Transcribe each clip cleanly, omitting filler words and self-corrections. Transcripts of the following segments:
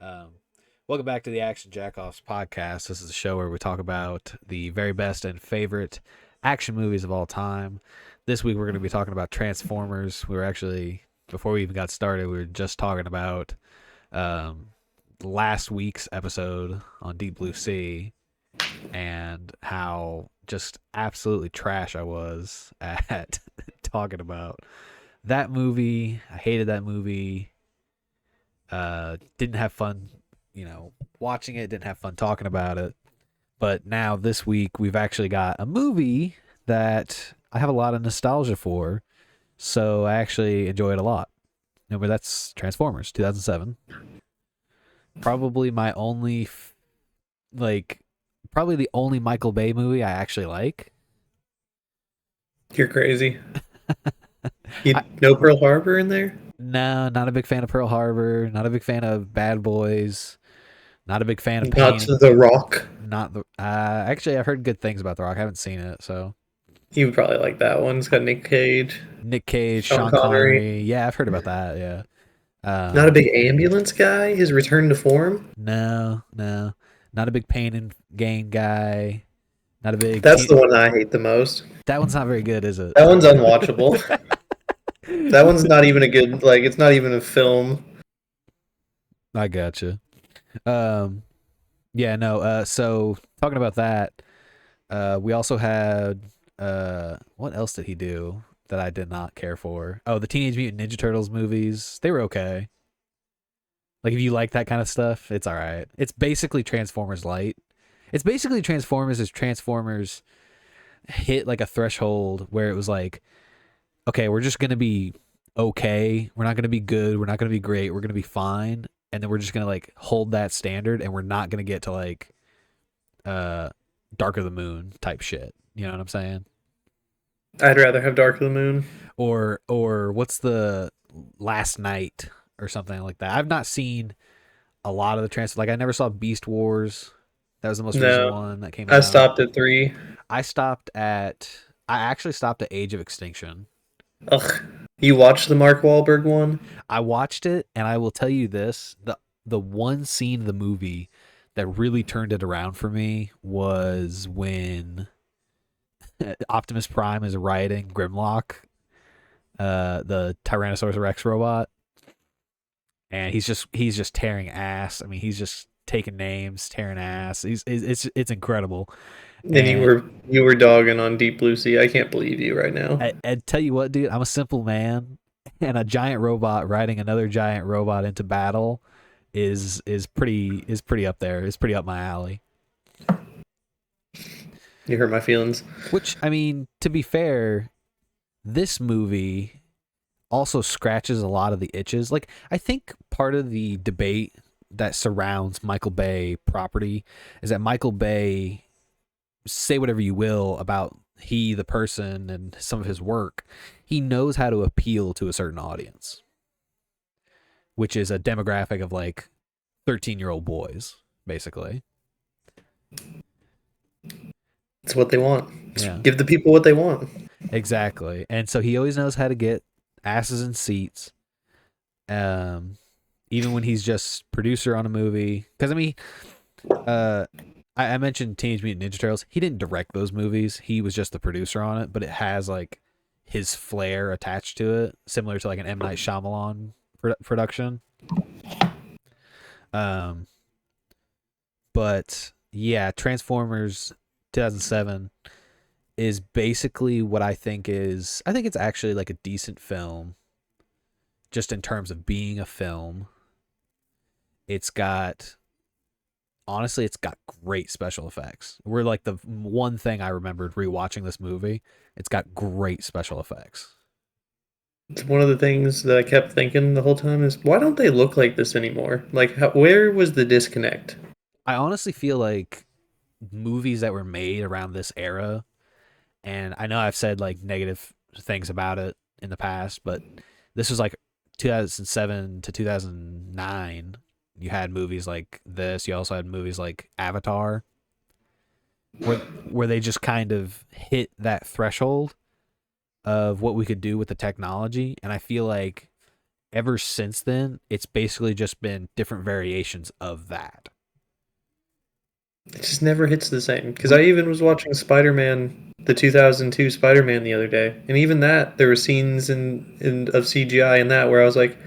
Um, Welcome back to the Action Jack-0ffs podcast. This is a show where we talk about the very best and favorite action movies of all time. This week we're going to be talking about Transformers. We were actually, before we even got started, we were just talking about um, last week's episode on Deep Blue Sea and how just absolutely trash I was at talking about that movie. I hated that movie. Didn't have fun, watching it. Didn't have fun talking about it. But now this week we've actually got a movie that I have a lot of nostalgia for, so I actually enjoy it a lot. But that's Transformers 2007. Probably my only, like, probably the only Michael Bay movie I actually like. You're crazy. You I, no Pearl Harbor in there? no, not a big fan of Pearl Harbor. Not a big fan of Bad Boys. Not a big fan of Not Pain. to The Rock. Not the. Actually, I've heard good things about The Rock. I haven't seen it, so You would probably like that one. It's got Nick Cage, Nick Cage, Sean Sean Connery. Connery. Yeah, I've heard about that. Yeah. Not a Um, big ambulance guy. His return to form. no, no, not a big Pain and Gain guy. Not a big. That's the one I hate the most. That one's not very good, is it? That one's unwatchable. That one's not even a good. Like, it's not even a film. I gotcha. Um, yeah, no. So talking about that, we also had. What else did he do that I did not care for? Oh, the Teenage Mutant Ninja Turtles movies. They were okay. Like if you like that kind of stuff, it's all right. It's basically Transformers light. It's basically Transformers as Transformers hit like a threshold where it was like, okay, we're just gonna be okay. We're not gonna be good. We're not gonna be great. We're gonna be fine. And then we're just gonna like hold that standard, and we're not gonna get to like uh Dark of the Moon type shit. You know what I'm saying? I'd rather have Dark of the Moon. Or what's the Last Night or something like that. I've not seen a lot of the trans. Like I never saw Beast Wars. That was the most recent No, one that came I out. stopped at 3. I stopped at. I actually stopped at Age of Extinction. Ugh. You watched the Mark Wahlberg one? I watched it, and I will tell you this: the one scene of the movie that really turned it around for me was when Optimus Prime is riding Grimlock, the Tyrannosaurus Rex robot, and he's just tearing ass. I mean, he's just taking names, tearing ass. It's incredible. And you And were you were dogging on Deep Blue Sea. I can't believe you right now. I tell you what, dude, I'm a simple man, and a giant robot riding another giant robot into battle is pretty up there. It's pretty up my alley. You hurt my feelings. Which I mean, to be fair, this movie also scratches a lot of the itches. Like I think part of the debate that surrounds Michael Bay property is that Michael Bay, say whatever you will about he the person and some of his work, he knows how to appeal to a certain audience, which is a demographic of like 13-year-old boys basically. It's what they want. Yeah, Just give the people what they want. exactly. And so he always knows how to get asses in seats, um even when he's just producer on a movie. Because I mean, uh I mentioned Teenage Mutant Ninja Turtles. He didn't direct those movies. He was just the producer on it, but it has like his flair attached to it, similar to like an M Night Shyamalan production. Um, but yeah, Transformers 2007 is basically what I think is. I think it's actually like a decent film, just in terms of being a film. It's got honestly, it's got great special effects. We're like the one thing I remembered rewatching this movie. It's got great special effects. It's one of the things that I kept thinking the whole time is why don't they look like this anymore? Like, where was the disconnect? I honestly feel like movies that were made around this era, and I know I've said like negative things about it in the past, but this was like 2007 to 2009. You had movies like this. You also had movies like Avatar, where they just kind of hit that threshold of what we could do with the technology. And I feel like ever since then, it's basically just been different variations of that. It just never hits the same. Because I We even was watching Spider-Man, the 2002 Spider-Man the other day, and even that there were scenes in of CGI in that where I was like,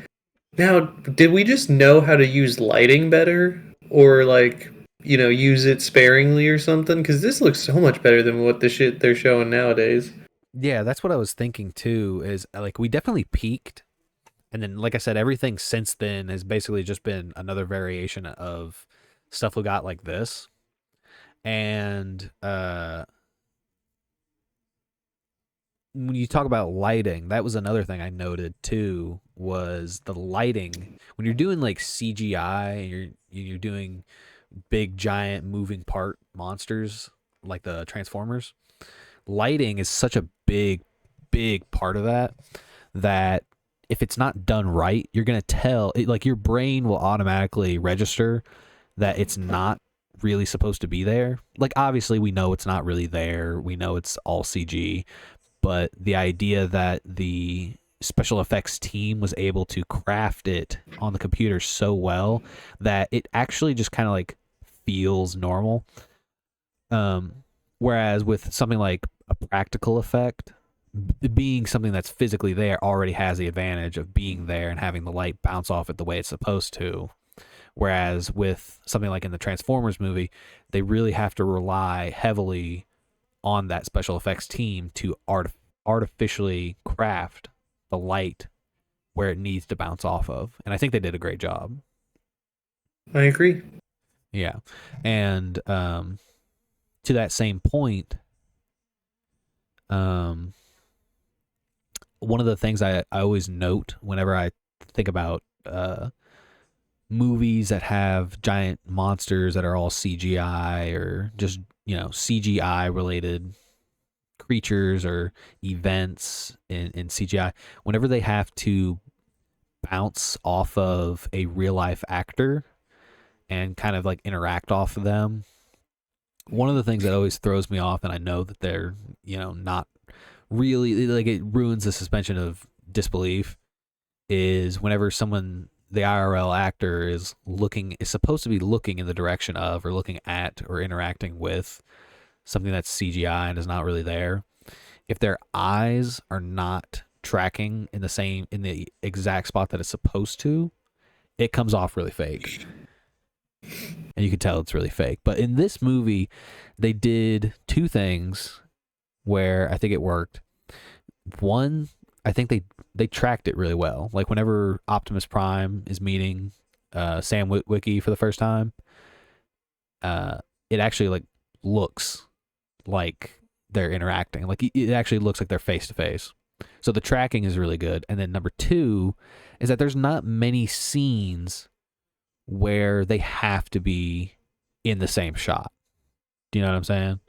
now did we just know how to use lighting better, or like use it sparingly or something? Because this looks so much better than what the shit they're showing nowadays. Yeah, that's what I was thinking too. Is like we definitely peaked, and then like I said, everything since then has basically just been another variation of stuff we got like this. And when you talk about lighting, that was another thing I noted too. Was the lighting when you're doing like CGI and you're doing big giant moving part monsters like the Transformers? Lighting is such a big part of that that if it's not done right, you're gonna tell it, like your brain will automatically register that it's not really supposed to be there. Like obviously we know it's not really there. We know it's all CG, but the idea that the special effects team was able to craft it on the computer so well that it actually just kind of like feels normal. Um, Whereas with something like a practical effect, being something that's physically there already has the advantage of being there and having the light bounce off it the way it's supposed to. Whereas with something like in the Transformers movie, they really have to rely heavily on that special effects team to artificially craft the light where it needs to bounce off of. And I think they did a great job. I agree. Yeah. And to that same point, um, one of the things I always note whenever I think about movies that have giant monsters that are all CGI or just, CGI related creatures or events in CGI, whenever they have to bounce off of a real life actor and kind of like interact off of them, one of the things that always throws me off, and I know that they're, not really like it ruins the suspension of disbelief, is whenever someone the IRL actor is supposed to be looking in the direction of or looking at or interacting with something that's CGI and is not really there. If their eyes are not tracking in the exact spot that it's supposed to, it comes off really fake. And you can tell it's really fake. But in this movie, they did two things where I think it worked. One, I think they tracked it really well. Like whenever Optimus Prime is meeting Sam Witwicky for the first time, it actually like looks like they're interacting. Like it actually looks like they're face to face. So the tracking is really good. And then number two is that there's not many scenes where they have to be in the same shot. Do you know what I'm saying?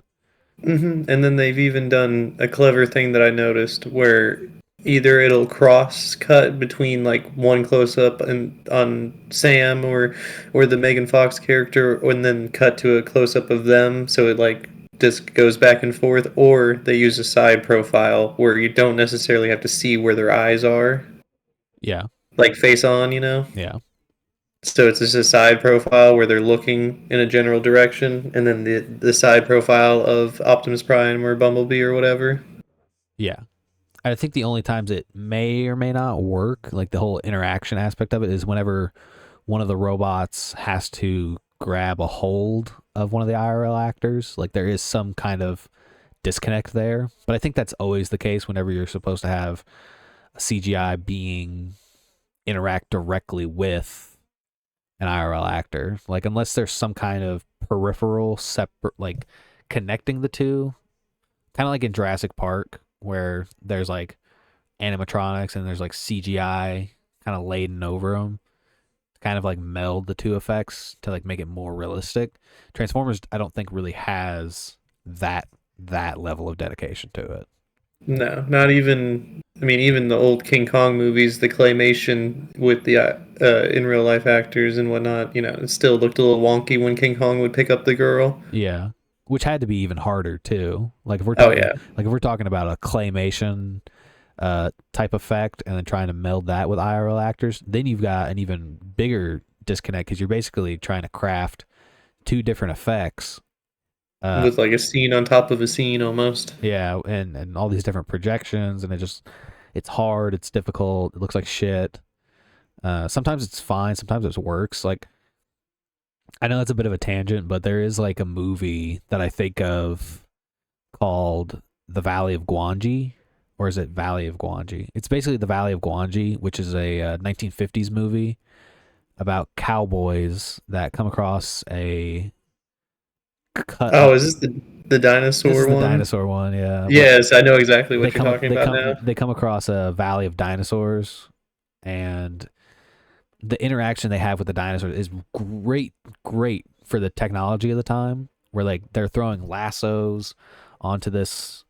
And then they've even done a clever thing that I noticed where either it'll cross cut between like one close up and on Sam or the Megan Fox character, and then cut to a close up of them, so it like just goes back and forth, or they use a side profile where you don't necessarily have to see where their eyes are, Yeah. like face on. Yeah. So it's just a side profile where they're looking in a general direction, and then the side profile of Optimus Prime or Bumblebee or whatever. Yeah. I think the only times it may or may not work, like the whole interaction aspect of it, is whenever one of the robots has to grab a hold of one of the IRL actors. Like there is some kind of disconnect there. But I think that's always the case whenever you're supposed to have a CGI being interact directly with an IRL actor. Like unless there's some kind of peripheral separate like connecting the two. Kind of like in Jurassic Park where there's like animatronics and there's like CGI kind of laden over them to kind of like meld the two effects to like make it more realistic. Transformers, I don't think really has that level of dedication to it. No, not even. I mean, even the old King Kong movies, the claymation with the in real life actors and whatnot. It still looked a little wonky when King Kong would pick up the girl. Yeah, which had to be even harder too. Oh yeah, Like if we're talking about a claymation type effect, and then trying to meld that with IRL actors, then you've got an even bigger disconnect because you're basically trying to craft two different effects. Uh, With like a scene on top of a scene almost. yeah, and all these different projections, and it's hard, it's difficult, it looks like shit. Sometimes it's fine, sometimes it works. Like I know that's a bit of a tangent, but there is like a movie that I think of called The Valley of Gwangi, or is it Valley of Gwangi? It's basically The Valley of Gwangi, which is a 1950s movie about cowboys that come across a cut. Oh, is this the This is dinosaur the one? dinosaur one, yeah. But Yes, I know exactly what you're talking about now. they come across a valley of dinosaurs, and the interaction they have with the dinosaurs is great for the technology of the time. Where like they're throwing lassos onto this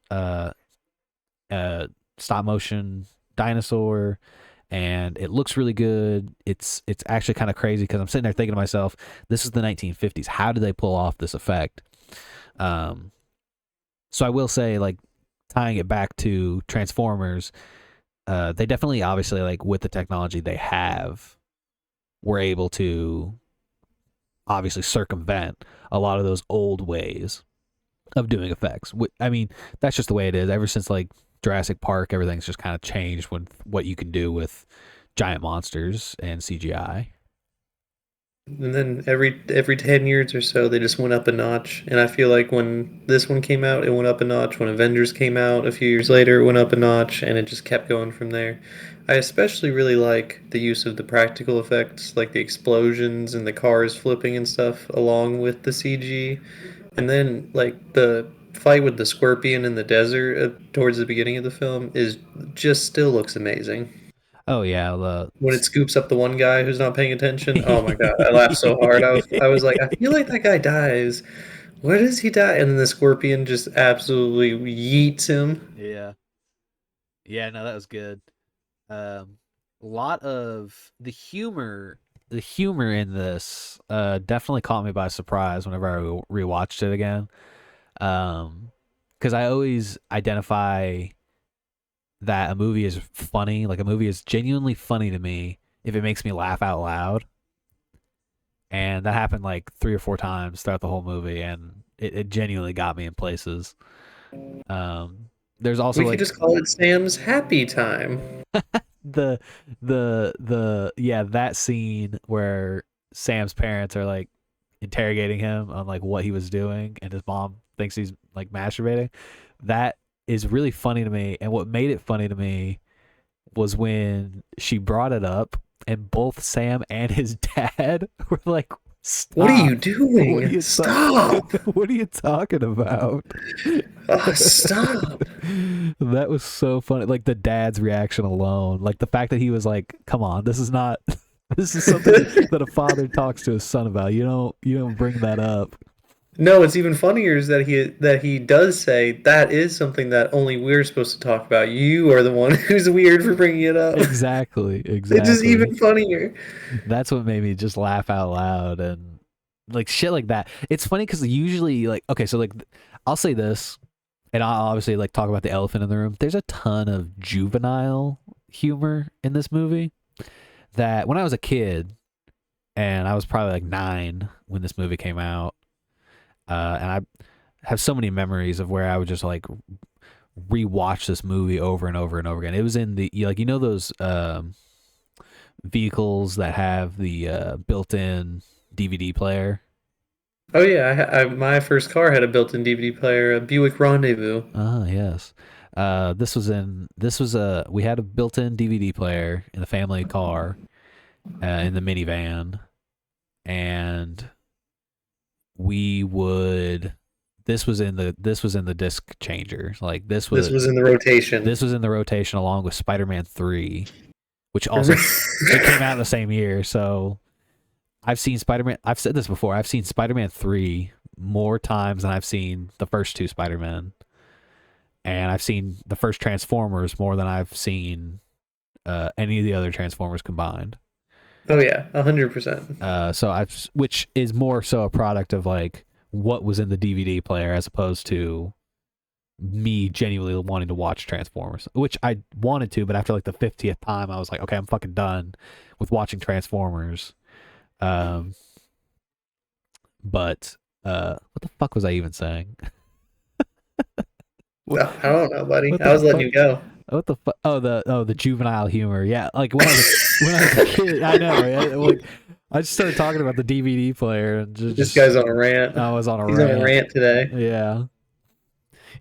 stop motion dinosaur, and it looks really good. It's actually kind of crazy because I'm sitting there thinking to myself, this is the 1950s. How did they pull off this effect? Um, so I will say, like, tying it back to Transformers, they definitely, obviously, like with the technology they have, were able to obviously circumvent a lot of those old ways of doing effects. I mean, that's just the way it is. Ever since like Jurassic Park, everything's just kind of changed with what you can do with giant monsters and CGI. And then every 10 years or so, they just went up a notch. And I feel like when this one came out, it went up a notch. When Avengers came out a few years later, it went up a notch, and it just kept going from there. I especially really like the use of the practical effects, like the explosions and the cars flipping and stuff, along with the CG. And then, like, the fight with the scorpion in the desert towards the beginning of the film is just still looks amazing. Oh yeah, the When it scoops up the one guy who's not paying attention, oh my god, I laughed so hard. I was like, I feel like that guy dies. Where does he die? And then the scorpion just absolutely yeets him. yeah, yeah. No, that was good. A lot of the humor in this definitely caught me by surprise whenever I rewatched it again. Because I always identify that a movie is funny, like a movie is genuinely funny to me if it makes me laugh out loud. And that happened like 3 or 4 times throughout the whole movie, and it genuinely got me in places. Um, there's also We could like just call it Sam's happy time. the yeah, that scene where Sam's parents are like interrogating him on like what he was doing, and his mom thinks he's like masturbating. That is really funny to me, and what made it funny to me was when she brought it up, and both Sam and his dad were like, What are you "Stop! What are doing? you Stop! what are you talking about?" Stop! That was so funny. Like the dad's reaction alone, like the fact that he was like, "Come on, this is not. This is something that a father talks to his son about. You don't bring that up." No, what's even funnier is that he does say that is something that only we're supposed to talk about. You are the one who's weird for bringing it up. Exactly, It's just exactly. even funnier. That's what made me just laugh out loud, and like shit like that. It's funny because usually, like, okay, so like I'll say this, and I'll obviously like talk about the elephant in the room. There's a ton of juvenile humor in this movie that when I was a kid, and I was probably like 9 when this movie came out, and I have so many memories of where I would just like rewatch this movie over and over and over again. It was in the like those vehicles that have the built-in DVD player. Oh yeah, my first car had a built-in DVD player, a Buick Rendezvous. Ah, yes. This was a we had a built-in DVD player in the family car, in the minivan, and we would this was in the disc changer. Like This was in the rotation. this was in the rotation along with Spider-Man 3, which also it came out in the same year. So I've seen Spider-Man. I've said this before. I've seen Spider-Man 3 more times than I've seen the first two Spider-Man, and I've seen the first Transformers more than I've seen any of the other Transformers combined. Oh yeah, 100%. So which is more so a product of like what was in the DVD player as opposed to me genuinely wanting to watch Transformers, which I wanted to, but after like the 50th time, I was like, okay, I'm fucking done with watching Transformers. Um, but what the fuck was I even saying? what, Oh, I don't know, buddy. what I the was letting fuck? you go. What the fuck? The juvenile humor. Yeah, like when I was a kid, I know. Yeah, like I just started talking about the DVD player and This just guy's on a rant. I was on a He's on a rant. rant today. Yeah,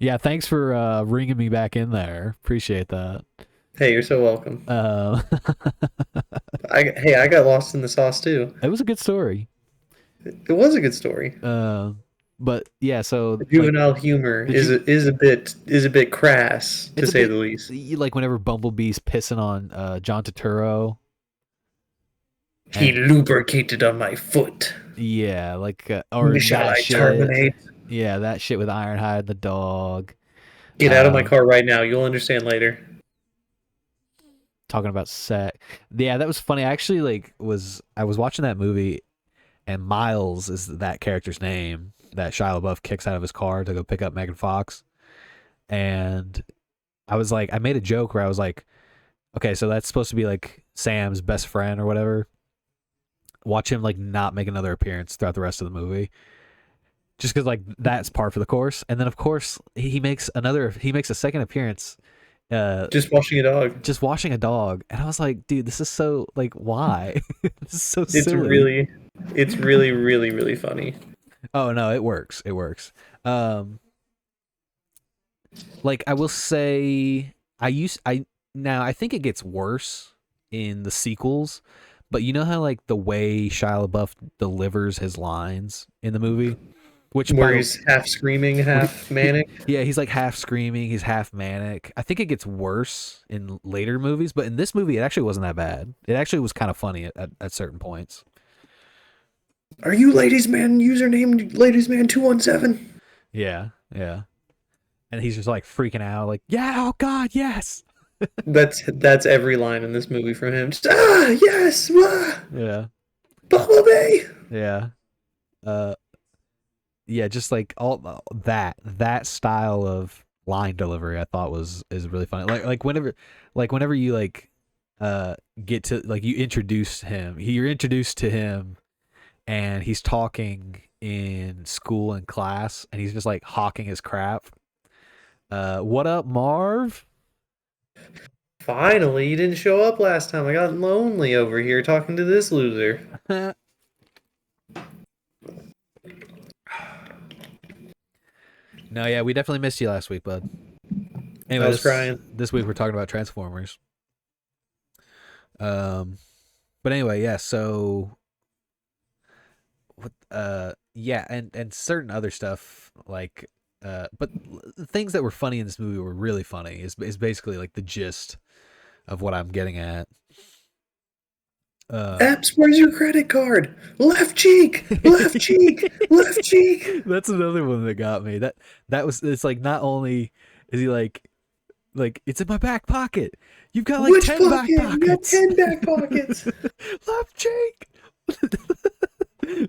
yeah. Thanks for ringing me back in there. Appreciate that. Hey, you're so welcome. Uh, I got lost in the sauce too. it was a good story. It was a good story. Uh, but yeah, The so like, juvenile humor did you? is a bit crass to It's a say bit the least. like whenever Bumblebee's pissing on John Turturro, He and lubricated on my foot. yeah, like or Shall that I shit. terminate? Yeah, that shit with Ironhide the dog. Get out of my Um, car right now. You'll understand later. talking about sex. Yeah, that was funny. I actually I was watching that movie, and Miles is that character's name that Shia LaBeouf kicks out of his car to go pick up Megan Fox, and I made a joke where I was like, okay, so that's supposed to be like Sam's best friend or whatever. Watch him like not make another appearance throughout the rest of the movie, just because like that's par for the course. And then of course he makes a second appearance, Just washing a dog. just washing a dog, and I was like, dude, this is so like why? This is so It's silly. really, it's really, really, really funny. Oh no, it works. It works. Um, like I will say, I now I think it gets worse in the sequels, but you know how like the way Shia LaBeouf delivers his lines in the movie, which by Where the he's half screaming, half manic. yeah, he's like half screaming, he's half manic. I think it gets worse in later movies, but in this movie, it actually wasn't that bad. It actually was kind of funny at certain points. Are you ladies man username ladies man 217? Yeah, yeah. And he's just like freaking out, like, yeah, oh God, yes. That's every line in this movie from him. Just, yes, Yeah, Bumblebee. yeah. Uh, yeah, just like all that style of line delivery, I thought was is really funny. Like whenever you get to like you introduce him, you're introduced to him, and he's talking in school and class, and he's just like hawking his crap. What up, Marv? Finally, you didn't show up last time. I got lonely over here talking to this loser. No, yeah, we definitely missed you last week, bud. I Anyway, was crying. this week we're talking about Transformers. Um, but anyway, yeah. So, what? Yeah, and certain other stuff like, but the things that were funny in this movie were really funny. Is basically like the gist of what I'm getting at. Epps, where's your credit card? Left cheek, left cheek, left cheek. That's another one that got me. That was it's like not only is he like it's in my back pocket. You've got like Which 10 back pocket? You got pockets. 10 back pockets. Left cheek.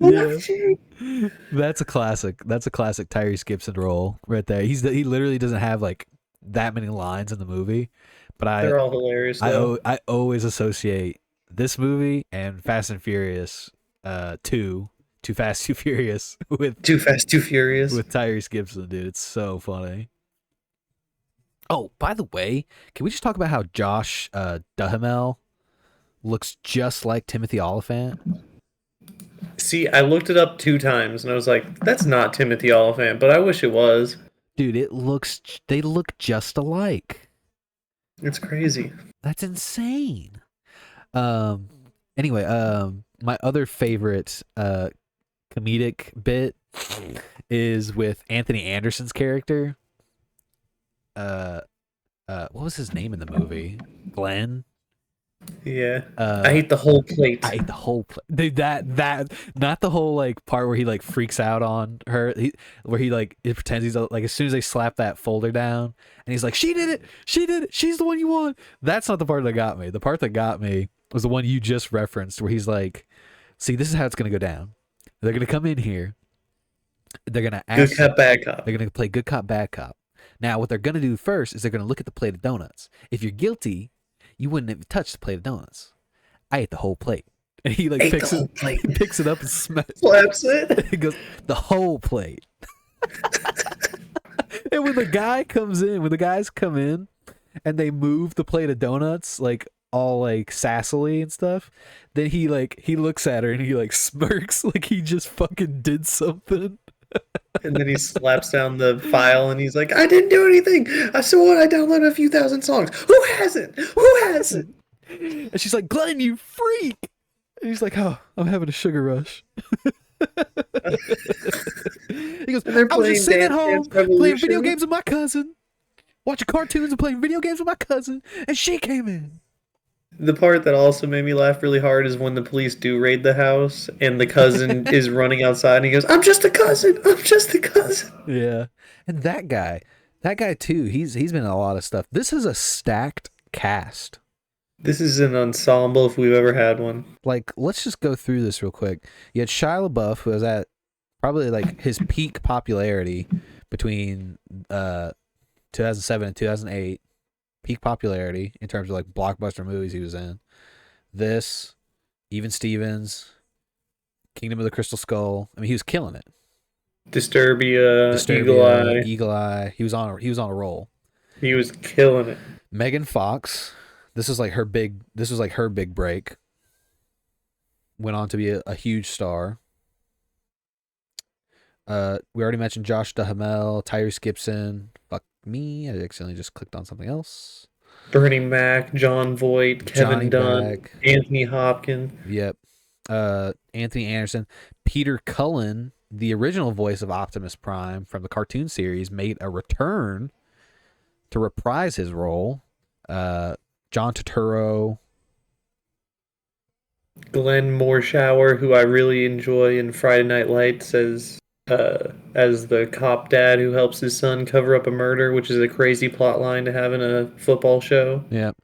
Yeah. Left cheek. That's a classic. That's a classic Tyrese Gibson role right there. He literally doesn't have like that many lines in the movie, but They're all hilarious though. I always associate this movie and Fast and Furious 2, Too Fast Too Furious Too Fast, Too Furious. with Tyrese Gibson, dude. It's so funny. Oh, by the way, can we just talk about how Josh Duhamel looks just like Timothy Oliphant? See, I looked it up 2 times and I was like, that's not Timothy Oliphant, but I wish it was. Dude, they look just alike. It's crazy. That's insane. Um anyway, my other favorite comedic bit is with Anthony Anderson's character. Uh what was his name in the movie? Glenn? Yeah. I ate the whole plate. I ate the whole dude, that not the whole like part where he like freaks out on her, where he like it pretends he's like as soon as they slap that folder down and he's like she did it, she's the one you want. That's not the part that got me. The part that got me was the one you just referenced where he's like, see, this is how it's gonna go down. They're gonna come in here, they're gonna ask, Good cop, bad cop. they're gonna play good cop bad cop. Now, what they're gonna do first is they're gonna look at the plate of donuts. If you're guilty, you wouldn't have touched the plate of donuts. I ate the whole plate, and he like Ate the picks it, whole plate. he picks it up and Slaps it. he goes the whole plate. And when the guys come in, and they move the plate of donuts like all like sassily and stuff, then he looks at her and he like smirks like he just fucking did something. And then he slaps down the file and he's like, I didn't do anything. I swore I downloaded a few thousand songs. Who hasn't? Who hasn't? And she's like, Glenn, you freak. And he's like, oh, I'm having a sugar rush. He goes, And they're I was playing just sitting at Dance home Dance playing video Revolution. games with my cousin, watching cartoons and playing video games with my cousin, and she came in. The part that also made me laugh really hard is when the police do raid the house and the cousin is running outside and he goes, I'm just a cousin. I'm just a cousin. Yeah. And that guy too, he's been in a lot of stuff. This is a stacked cast. This is an ensemble if we've ever had one. Like, let's just go through this real quick. You had Shia LaBeouf, who was at probably like his peak popularity between 2007 and 2008. Peak popularity in terms of like blockbuster movies he was in. This, Even Stevens, Kingdom of the Crystal Skull. I mean, he was killing it. Eagle Disturbia, Eye. Eagle Eye. He was on a roll. He was killing it. Megan Fox. This was like her big break. Went on to be a huge star. We already mentioned Josh Duhamel, Tyrese Gibson. Fuck me, I accidentally just clicked on something else. Bernie Mac, John Voight, Johnny Kevin Dunn, Beck. Anthony Hopkins. Yep. Anthony Anderson. Peter Cullen, the original voice of Optimus Prime from the cartoon series, made a return to reprise his role. John Turturro. Glenn Morshower, who I really enjoy in Friday Night Lights as the cop dad who helps his son cover up a murder, which is a crazy plot line to have in a football show. Yep.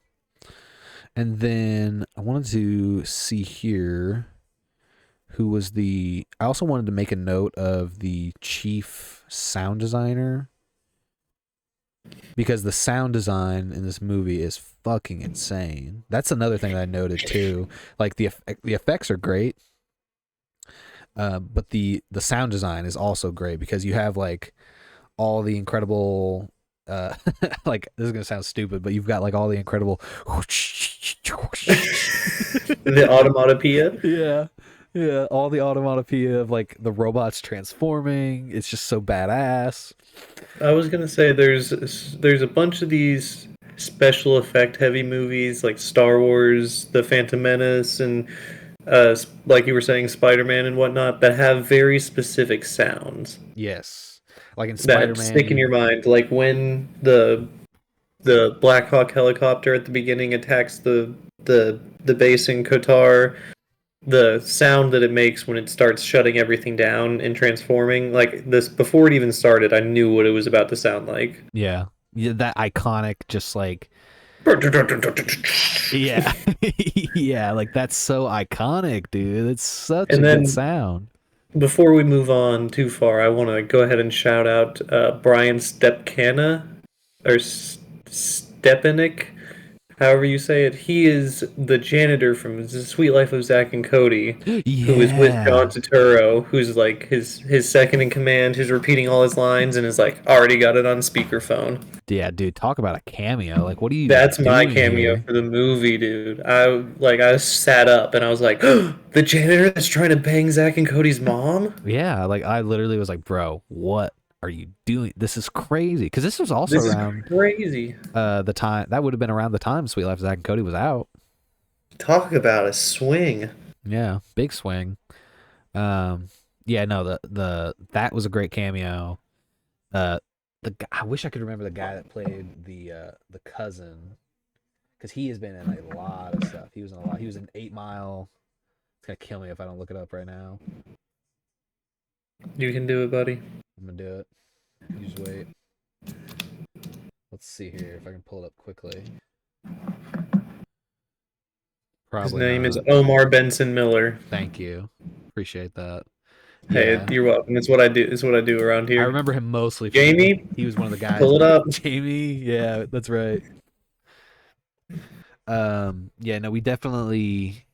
And then I wanted to see here who was I also wanted to make a note of the chief sound designer, because the sound design in this movie is fucking insane. That's another thing that I noted too. Like the effects are great, but the sound design is also great because you have like all the incredible like, this is gonna sound stupid, but you've got like all the incredible The automatopoeia. yeah, all the automatopoeia of like the robots transforming. It's just so badass. I was gonna say there's a bunch of these special effect heavy movies like Star Wars, The Phantom Menace, and like you were saying, Spider-Man and whatnot that have very specific sounds Yes, like in that Spider-Man, stick in your mind. Like when the Black Hawk helicopter at the beginning attacks the base in Qatar, the sound that it makes when it starts shutting everything down and transforming, like this before it even started, I knew what it was about to sound like. yeah, that iconic, just like, yeah, yeah, like that's so iconic, dude. It's such And a good then sound. before we move on too far, I want to go ahead and shout out Brian Stepcana or Stepanik, however you say it. He is the janitor from The Sweet Life of Zack and Cody, who is with John Yeah, Turturro, who's like his second in command, who's repeating all his lines and is like already got it on speakerphone. yeah, dude. Talk about a cameo. Like, what are you That's my doing cameo here? for the movie, dude. I sat up and I was like, the janitor that's trying to bang Zack and Cody's mom. Yeah, like I literally was like, bro, what are you doing? This is crazy. Because this was also This is around crazy. the time that would have been around the time Sweet Life of Zack and Cody was out. Talk about a swing. Yeah, big swing. Yeah, no, that was a great cameo. I wish I could remember the guy that played the cousin, because he has been in a lot of stuff. He was in a lot. He was in 8 Mile. It's gonna kill me if I don't look it up right now. You can do it, buddy. I'm gonna do it. You just wait. Let's see here if I can pull it up quickly. His Probably name not. is Omar Benson Miller. Thank you. Appreciate that. Hey, Yeah. you're welcome. It's what I do. It's what I do around I here. remember him mostly from Jamie, he was one of the guys pull in it the up. Jamie. Yeah, that's right. Yeah, no, we definitely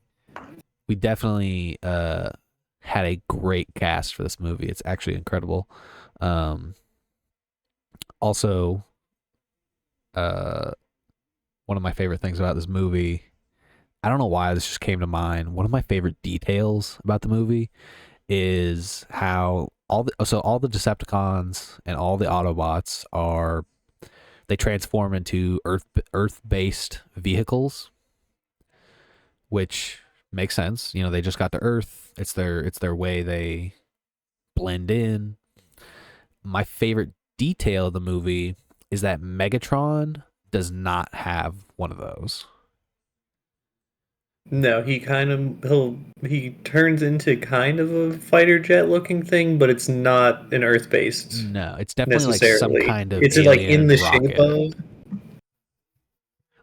had a great cast for this movie. It's actually incredible. Um Also, uh one of my favorite things about this movie, I don't know why this just came to mind. One of my favorite details about the movie is how all the Decepticons and all the Autobots are they transform into Earth based vehicles, which makes sense. You know, they just got to Earth. It's their way they blend in. My favorite detail of the movie is that Megatron does not have one of those. No, he turns into kind of a fighter jet looking thing, but it's not an Earth based No, it's definitely like some necessarily. kind of It's like in alien the shape rocket. of.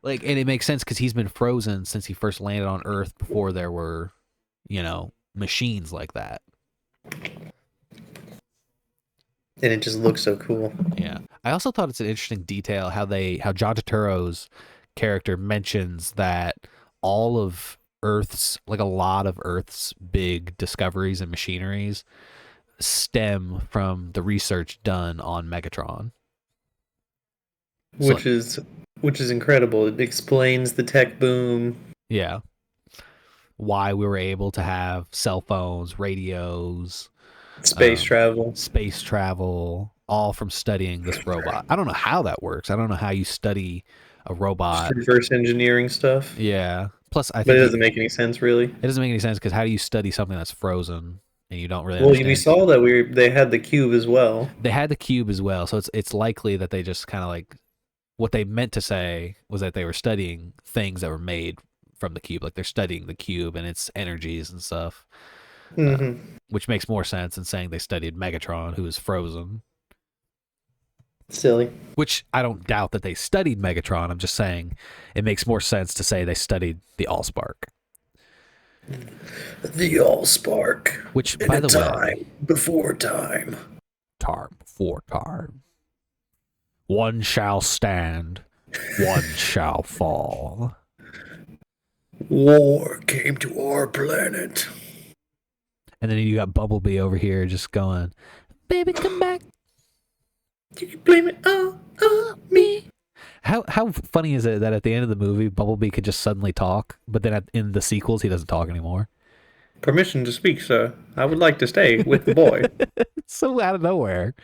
Like, and it makes sense because he's been frozen since he first landed on Earth before there were, machines like that. And it just looks so cool. Yeah. I also thought it's an interesting detail how John Turturro's character mentions that a lot of Earth's big discoveries and machineries stem from the research done on Megatron. So which is which is incredible. It explains the tech boom. yeah, why we were able to have cell phones, radios, Space travel. space travel, all from studying this robot. I don't know how that works. I don't know how you study a Just robot. reverse engineering stuff. Yeah. Plus, I But think it you, doesn't make any sense really. it doesn't make any sense because how do you study something that's frozen and you don't really Well, we understand? saw that they had the cube as well. They had the cube as well, so it's likely that they just kind of like what they meant to say was that they were studying things that were made from the cube, like they're studying the cube and its energies and stuff, uh, Hmm. which makes more sense than saying they studied Megatron, who is frozen. Silly. Which I don't doubt that they studied Megatron. I'm just saying it makes more sense to say they studied the Allspark. The Allspark. Which, In by a the way, time before time. time before time, one shall stand, one shall fall. War came to our planet. And then you got Bumblebee over here just going, "Baby, come back, You can blame it all on me. How funny is it that at the end of the movie, Bumblebee could just suddenly talk, but then in the sequels, he doesn't talk anymore? Permission to speak, sir. I would like to stay with the boy. It's so out of nowhere.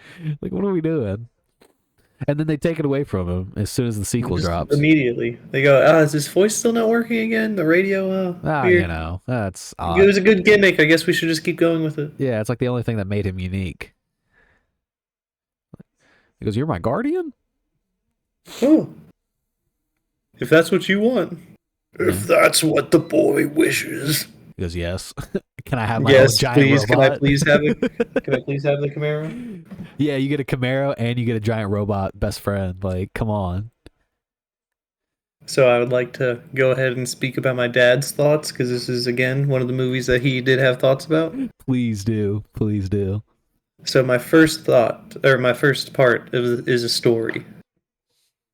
Like, what are we doing? And then they take it away from him as soon as the sequel Just drops. immediately. They go, is his voice still not working again? The radio, Ah, weird. that's It odd. was a good gimmick. I guess we should just keep going with it. Yeah, it's like the only thing that made him unique. He goes, "You're my guardian?" Oh, if that's what you want. Yeah. If that's what the boy wishes. He goes, "Yes." Can I have my own Yes, giant please. Can I robot? please have it? Can I please have the Camaro? Yeah, you get a Camaro and you get a giant robot best friend. Like, come on. So I would like to go ahead and speak about my dad's thoughts because this is again one of the movies that he did have thoughts about. Please do. Please do. So my first thought, or my first part, is a story.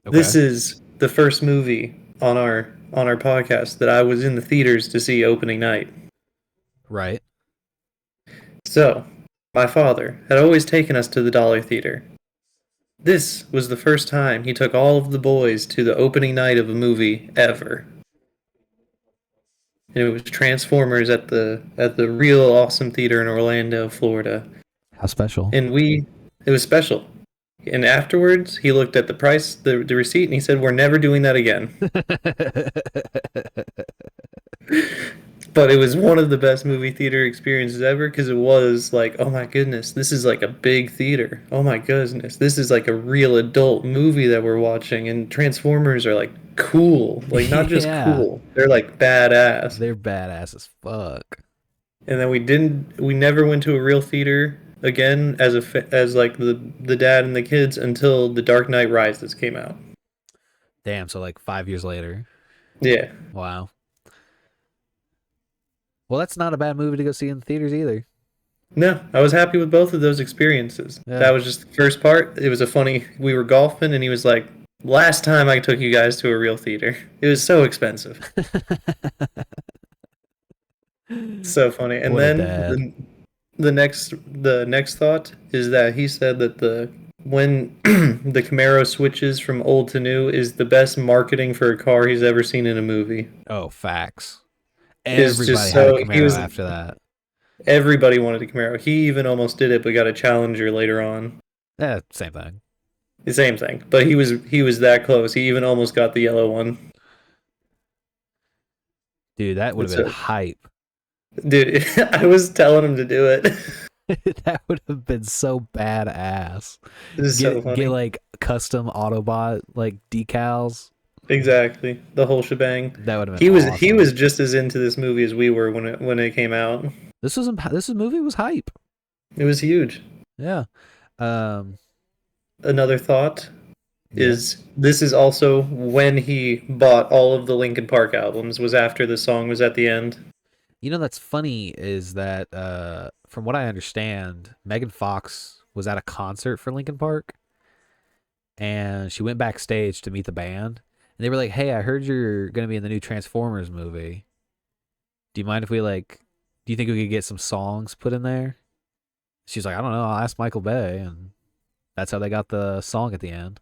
Okay. This is the first movie on our podcast that I was in the theaters to see opening night. Right. So, my father had always taken us to the Dollar Theater. This was the first time he took all of the boys to the opening night of a movie ever. And it was Transformers at the real awesome theater in Orlando, Florida. How special. And it was special. And afterwards, he looked at the price, the receipt, and he said, "We're never doing that again." But it was one of the best movie theater experiences ever because it was like, oh my goodness, this is like a big theater. Oh my goodness, this is like a real adult movie that we're watching. And Transformers are like cool, like not just Yeah. cool, they're like badass. They're badass as fuck. And then we never went to a real theater again as like the dad and the kids until The Dark Knight Rises came out. Damn, so like 5 years later. Yeah. Wow. Well, that's not a bad movie to go see in the theaters either. No, I was happy with both of those experiences. Yeah. That was just the first part. It was a funny. We were golfing, and he was like, "Last time I took you guys to a real theater, it was so expensive." So funny. And What a then dad. the next thought is that he said that the when the Camaro switches from old to new is the best marketing for a car he's ever seen in a movie. Oh, facts. Is Everybody just had a so he Camaro was after that. everybody wanted a Camaro. He even almost did it, but got a Challenger later on. Yeah, same thing. The same thing, but he was that close. He even almost got the yellow one. Dude, that would have It's been a hype. dude. I was telling him to do it. That would have been so badass. This is so Get funny. like custom Autobot like decals. Exactly, the whole shebang. That would have been He awesome. was just as into this movie as we were when it came out. This movie was hype. It was huge. Yeah. Um Another thought yeah. is this is also when he bought all of the Linkin Park albums. Was after the song was at the end. You know that's funny is that from what I understand, Megan Fox was at a concert for Linkin Park and she went backstage to meet the band. And they were like, "Hey, I heard you're going to be in the new Transformers movie. Do you mind if we like do you think we could get some songs put in there?" She's like, "I don't know, I'll ask Michael Bay." And that's how they got the song at the end.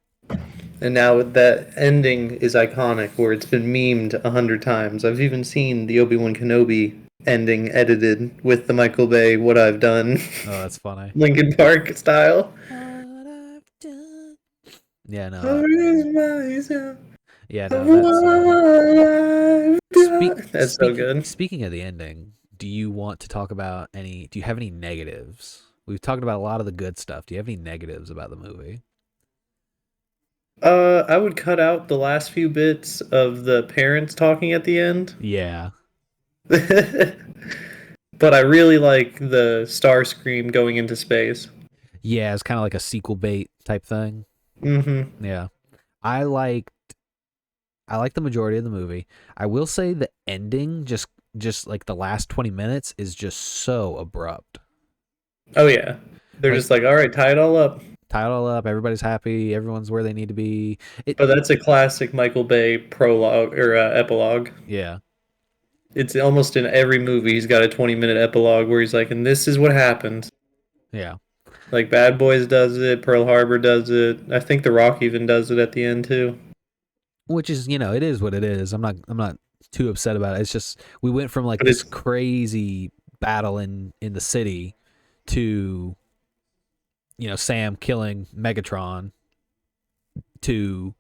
And now that ending is iconic, where it's been memed 100 times. I've even seen the Obi-Wan Kenobi ending edited with the Michael Bay "What I've Done" Oh, that's funny. Linkin Park style. What I've done. Yeah, no. Yeah, no, that's That's so good. speaking of the ending, do you want to talk about any do you have any negatives? We've talked about a lot of the good stuff. Do you have any negatives about the movie? I would cut out the last few bits of the parents talking at the end. Yeah. But I really like the star scream going into space. Yeah, it's kind of like a sequel bait type thing. Hmm. Yeah. I like I like the majority of the movie. I will say the ending just like the last 20 minutes is just so abrupt. Oh yeah, they're Like just like, all right, tie it all up. tie it all up, everybody's happy, everyone's where they need to be. It But that's a classic Michael Bay prologue or epilogue. yeah. It's almost in every movie. He's got a 20-minute epilogue where he's like, and this is what happened. Yeah. Like Bad Boys does it, Pearl Harbor does it. I think The Rock even does it at the end too. Which is, it is what it is. I'm not too upset about it. It's just we went from like But this it's crazy battle in the city to Sam killing Megatron to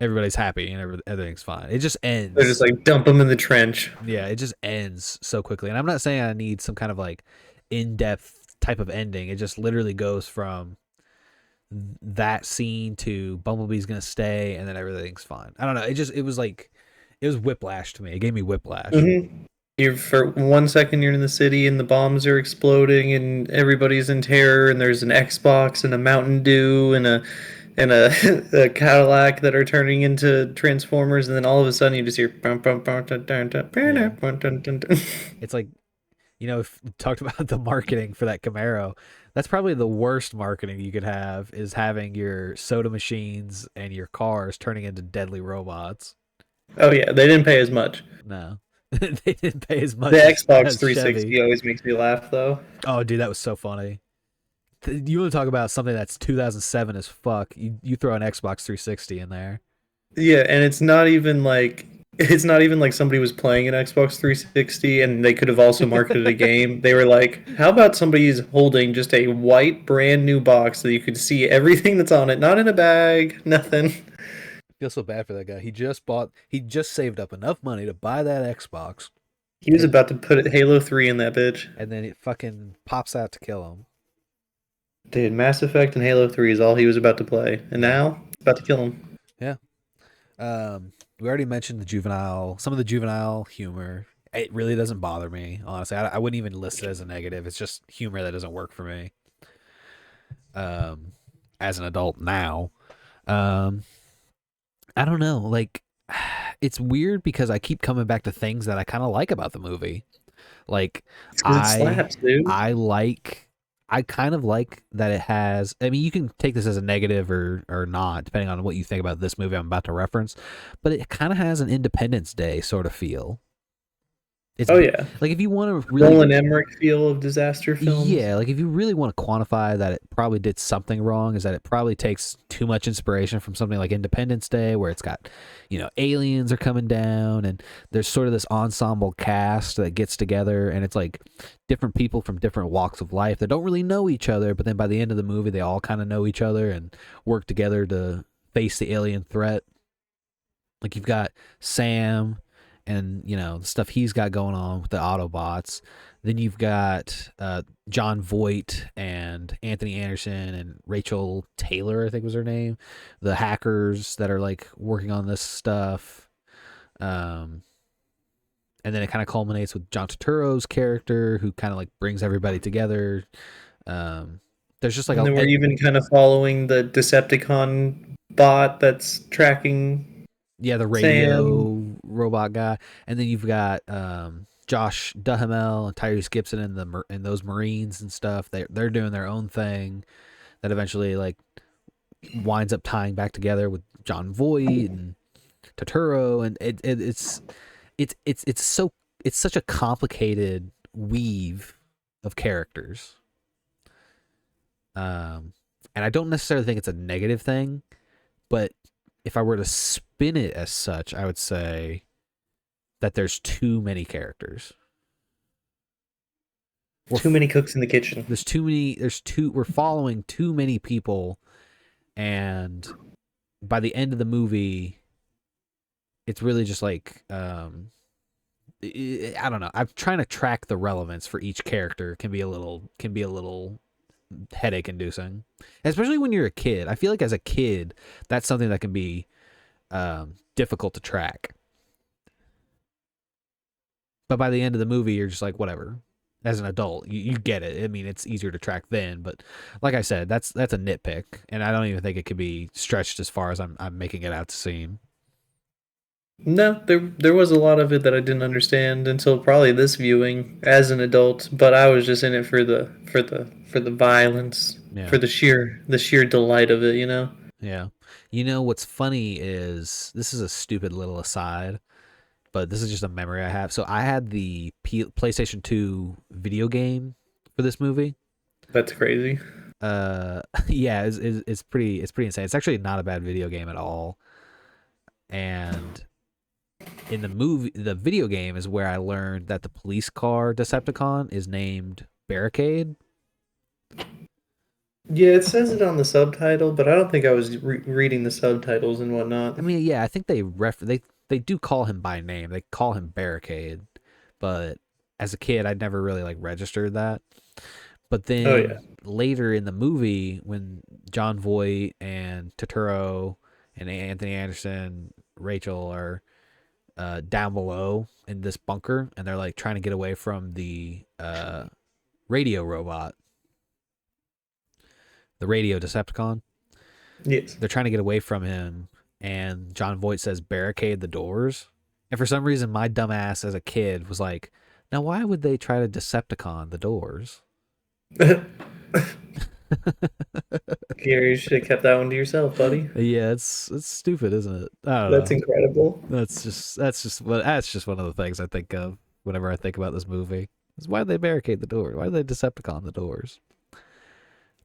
everybody's happy and everything's fine. It just they're just ends. like dump him in the trench. Yeah, it just ends so quickly. And I'm not saying I need some kind of like in-depth type of ending. It just literally goes from that scene to Bumblebee's gonna stay and then everything's fine. I don't know. It was whiplash to me. It gave me whiplash. Hmm. You for 1 second you're in the city and the bombs are exploding and everybody's in terror and there's an Xbox and a Mountain Dew and a Cadillac that are turning into Transformers and then all of a sudden you just hear bum, bum, bum, dun, dun, dun, dun, Yeah. dun, dun, dun, dun. It's like, if we talked about the marketing for that Camaro, that's probably the worst marketing you could have is having your soda machines and your cars turning into deadly robots. Oh yeah, they didn't pay as much. No. They didn't pay as The much Xbox as Chevy. 360 always makes me laugh though. Oh, dude, that was so funny. You want to talk about something that's 2007 as fuck? You throw an Xbox 360 in there. Yeah, and it's not even like somebody was playing an Xbox 360 and they could have also marketed a game. They were like, "How about somebody's holding just a white brand new box so you could see everything that's on it, not in a bag, nothing." I feel so bad for that guy. He just saved up enough money to buy that Xbox, He was and about to put Halo 3 in that bitch. then it fucking pops out to kill him. Dude, Mass Effect and Halo 3 is all he was about to play, and Yeah, now it's about to kill him. yeah. We already mentioned some of the juvenile humor. It really doesn't bother me, honestly. I wouldn't even list it as a negative. It's just humor that doesn't work for me. As an adult now, um, I don't know. Like, it's weird because I keep coming back to things that I kind of like about the movie. Like, It's because it I slaps, dude. I like I kind of like that it has. I mean, you can take this as a negative or not, depending on what you think about this movie I'm about to reference. But it kind of has an Independence Day sort of feel. It's Oh yeah, like if you want to really, Roland Emmerich feel of disaster films. yeah, like if you really want to quantify that it probably did something wrong, is that it probably takes too much inspiration from something like Independence Day, where it's got, aliens are coming down and there's sort of this ensemble cast that gets together, and it's like different people from different walks of life that don't really know each other, but then by the end of the movie, they all kind of know each other and work together to face the alien threat. Like you've got Sam and the stuff he's got going on with the Autobots. Then you've got John Voight and Anthony Anderson and Rachel Taylor, I think was her name, the hackers that are like working on this stuff. Um, and then it kind of culminates with John Turturro's character, who kind of like brings everybody together. There's just like And then we're even kind of following the Decepticon bot that's tracking yeah, the Sam. radio robot guy, and then you've got Josh Duhamel and Tyrese Gibson and and those Marines and stuff. They're doing their own thing that eventually like winds up tying back together with John Voight and Turturro, and it's such a complicated weave of characters. And I don't necessarily think it's a negative thing, but if I were to spin it as such, I would say that there's too many characters. Too many cooks in the kitchen. There's too many. We're following too many people, and by the end of the movie, it's really just like I don't know. I'm trying to track the relevance for each character. Can be a little headache inducing, especially when you're a kid. I feel like as a kid, that's something that can be difficult to track. But by the end of the movie, you're just like, whatever. As an adult, you get it. I mean, it's easier to track then, but like I said, that's a nitpick, and I don't even think it could be stretched as far as I'm making it out to seem. No, there was a lot of it that I didn't understand until probably this viewing as an adult, but I was just in it for the violence, Yeah, for the sheer delight of it, you know? yeah. What's funny is this is a stupid little aside, but this is just a memory I have. So I had the PlayStation 2 video game for this movie. That's crazy. Yeah, it's pretty insane. It's actually not a bad video game at all. And in the video game is where I learned that the police car Decepticon is named Barricade. Yeah, it says it on the subtitle, but I don't think I was reading the subtitles and whatnot. I mean, yeah, I think they do call him by name. They call him Barricade, but as a kid, I'd never really like registered that. But Oh yeah. then later in the movie, when John Voight and Turturro and Anthony Anderson, Rachel are down below in this bunker, and they're like trying to get away from the radio robot, the radio Decepticon. Yes. They're trying to get away from him, and John Voight says barricade the doors. And for some reason, my dumbass as a kid was like, now why would they try to Decepticon the doors? Gary, you should have kept that one to yourself, buddy. Yeah, it's stupid, isn't it? I don't That's know. incredible. That's just one of the things I think of whenever I think about this movie. Is why did they barricade the door? Why did they Decepticon the doors?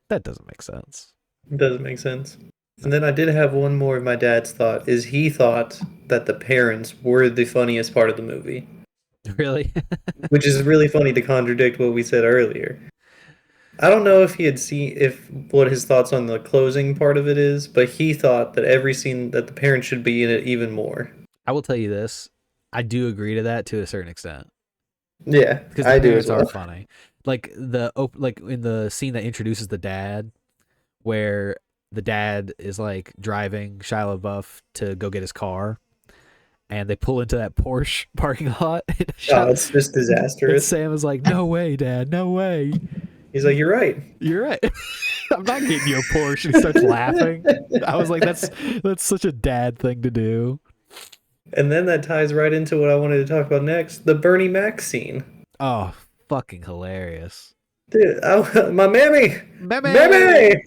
That doesn't make sense. It doesn't make sense. And then I did have one more of my dad's thought, is he thought that the parents were the funniest part of the movie. Really? Which is really funny to contradict what we said earlier. I don't know if he had seen if what his thoughts on the closing part of it is, but he thought that every scene that the parents should be in it even more. I will tell you this. I do agree to that to a certain extent Yeah, because the I do as parents are well. funny. Like in the scene that introduces the dad, where the dad is like driving Shia LaBeouf to go get his car, and they pull into that Porsche parking lot. Oh, it's just And disastrous. Sam is like, "No way, Dad, no way." He's like, "You're right." You're right. I'm not getting you a Porsche. And he starts laughing. I was like, that's such a dad thing to do. And then that ties right into what I wanted to talk about next, the Bernie Mac scene. Oh, fucking hilarious. Dude, my mammy, Mammy! mammy.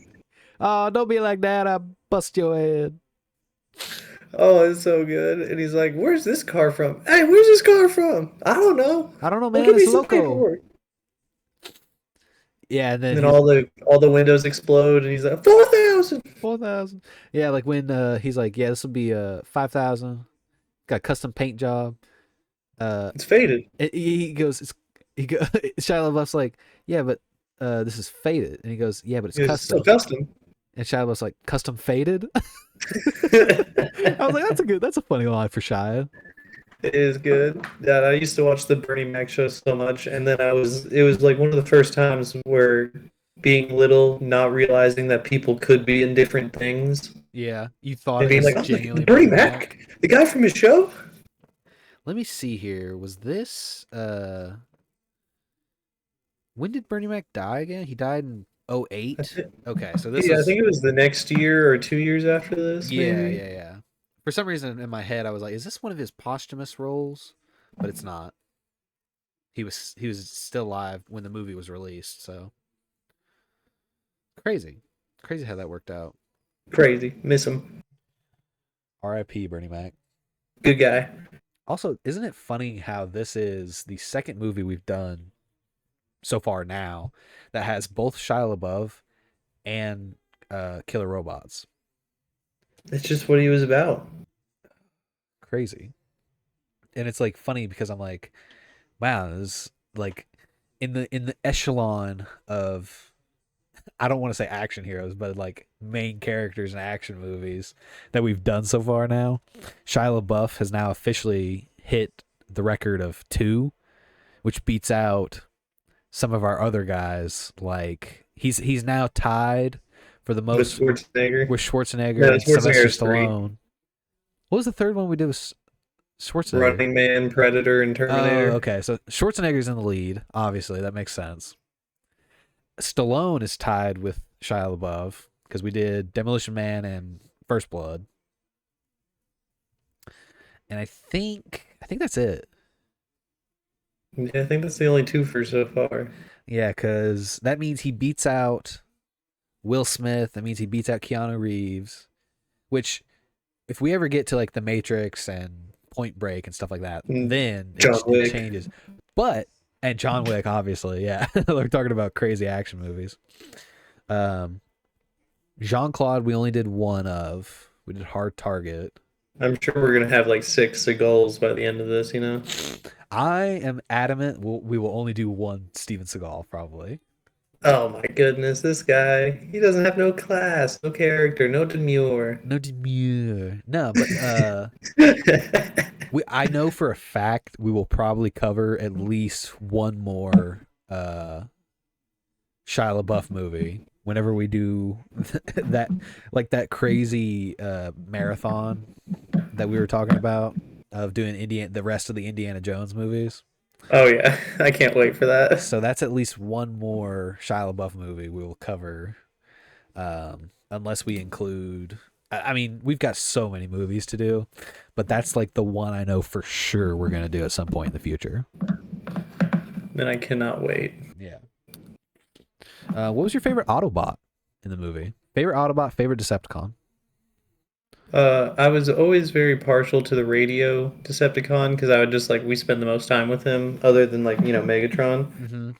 Oh, don't be like that. I bust your head. Oh, it's so good. And he's like, "Where's this car from? Hey, where's this car from? I don't know. I don't know, Go man. give me It's some local. paperwork." Yeah, and then And then he's all the windows explode, and he's like, 4,000. 4,000. Yeah, like when he's like, yeah, this will be 5,000. Got a custom paint job. Uh, It's faded. he goes, he go, Shia LaBeouf's like, yeah, but this is faded, and he goes, yeah, but it's It's so custom. custom. And Shia LaBeouf's like, custom faded. I was like, that's a funny line for Shia. It is good. Yeah, I used to watch the Bernie Mac show so much, and then it was like one of the first times where being little, not realizing that people could be in different things, Yeah, you thought and it being was like, "Oh, the genuinely Bernie Bernie Mac. Mac, the guy from his show." Let me see here. Was this when did Bernie Mac die again? He died in I '08. thi- Okay, so this yeah, I is think it was the next year or 2 years after this, yeah, maybe. yeah, yeah. For some reason in my head I was like, is this one of his posthumous roles? But it's not. He was still alive when the movie was released, so crazy. Crazy how that worked out. Crazy, miss him. R.I.P. Bernie Mac. Good guy. Also, isn't it funny how this is the second movie we've done so far now that has both Shia LaBeouf and Killer Robots? It's just what he was about. Crazy. And it's like funny because I'm like, wow, this is like in the echelon of, I don't want to say action heroes, but like main characters in action movies that we've done so far now. Shia LaBeouf has now officially hit the record of two, which beats out some of our other guys. Like he's now tied for the With most Schwarzenegger. with Schwarzenegger No, and Sylvester Schwarzenegger is three. Stallone. What was the third one we did with Schwarzenegger? Running Man, Predator, and Oh, Terminator. okay. So Schwarzenegger's in the lead. Obviously, that makes sense. Stallone is tied with Shia LaBeouf because we did Demolition Man and First Blood, and I think that's it. Yeah, I think that's the only two for so far. Yeah, because that means he beats out Will Smith. That means he beats out Keanu Reeves. Which, if we ever get to like The Matrix and Point Break and stuff like that, And then John it Wick. changes. But and John Wick, obviously, yeah, we're talking about crazy action movies. Um, Jean Claude, we only did one of. We did Hard Target. I'm sure we're gonna have like 6 Seagulls by the end of this, you know? I am adamant we will only do one Steven Seagal, probably. Oh my goodness, this guy. He doesn't have no class, no character, no demure. No demure. No, but I know for a fact we will probably cover at least one more Shia LaBeouf movie whenever we do that, like that crazy marathon that we were talking about of doing the rest of the Indiana Jones movies. Oh yeah, I can't wait for that. So that's at least one more Shia LaBeouf movie we will cover, unless we include. I mean, we've got so many movies to do, but that's like the one I know for sure we're gonna do at some point in the future. And I cannot wait. Yeah. What was your favorite Autobot in the movie? Favorite Autobot, favorite Decepticon? I was always very partial to the radio Decepticon because I would just like we spend the most time with him, other than like Megatron. Mm-hmm.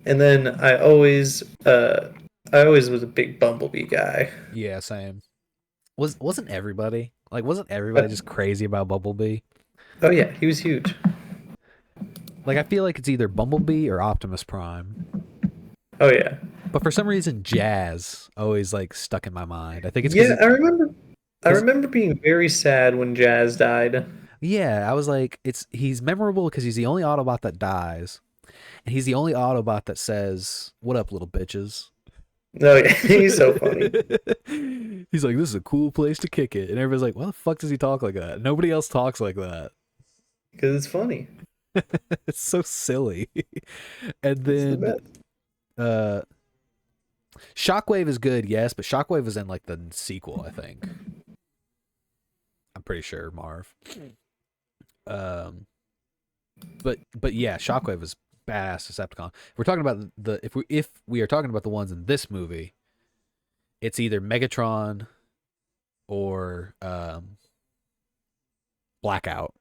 And then I always was a big Bumblebee guy. Yeah, same. Wasn't everybody like wasn't everybody But just crazy about Bumblebee? oh yeah, he was huge. Like I feel like it's either Bumblebee or Optimus Prime. Oh yeah, But for some reason, Jazz always like stuck in my mind. I think it's yeah. I because remember being very sad when Jazz died. yeah, I was like, he's memorable because he's the only Autobot that dies, and he's the only Autobot that says, "What up, little bitches." No, yeah, he's so funny He's like, "This is a cool place to kick it," and everybody's like, "Why the fuck does he talk like that?" Nobody else talks like that. because it's funny. It's so silly. And It's the then best. uh Shockwave is good, yes, but Shockwave is in like the sequel, I think. I'm pretty sure, Marv. Um but yeah, Shockwave is badass Decepticon. If we're talking about if we are talking about the ones in this movie, it's either Megatron or Blackout.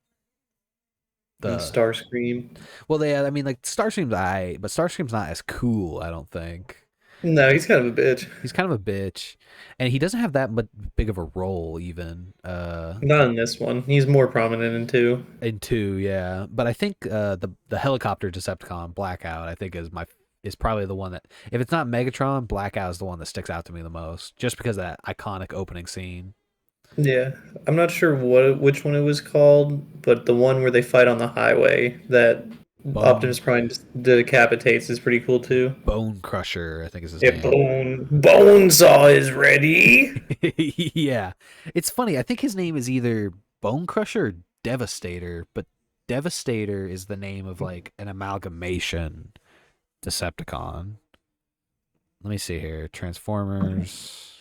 And The Starscream. well, they I mean like Starscream's but Starscream's not as cool. I don't think. No, he's kind of a bitch. He's kind of a bitch, and he doesn't have that much big of a role even. Not in this one. He's more prominent in two. In two, yeah. But I think the helicopter Decepticon Blackout, I think is probably the one that, if it's not Megatron, Blackout is the one that sticks out to me the most, just because of that iconic opening scene. Yeah, I'm not sure which one it was called, but the one where they fight on the highway that Bone Optimus Prime decapitates is pretty cool too. Bone Crusher, I think is his Yeah, name. Bonesaw is ready. Yeah, it's funny. I think his name is either Bone Crusher or Devastator, but Devastator is the name of like an amalgamation Decepticon. Let me see here. Transformers,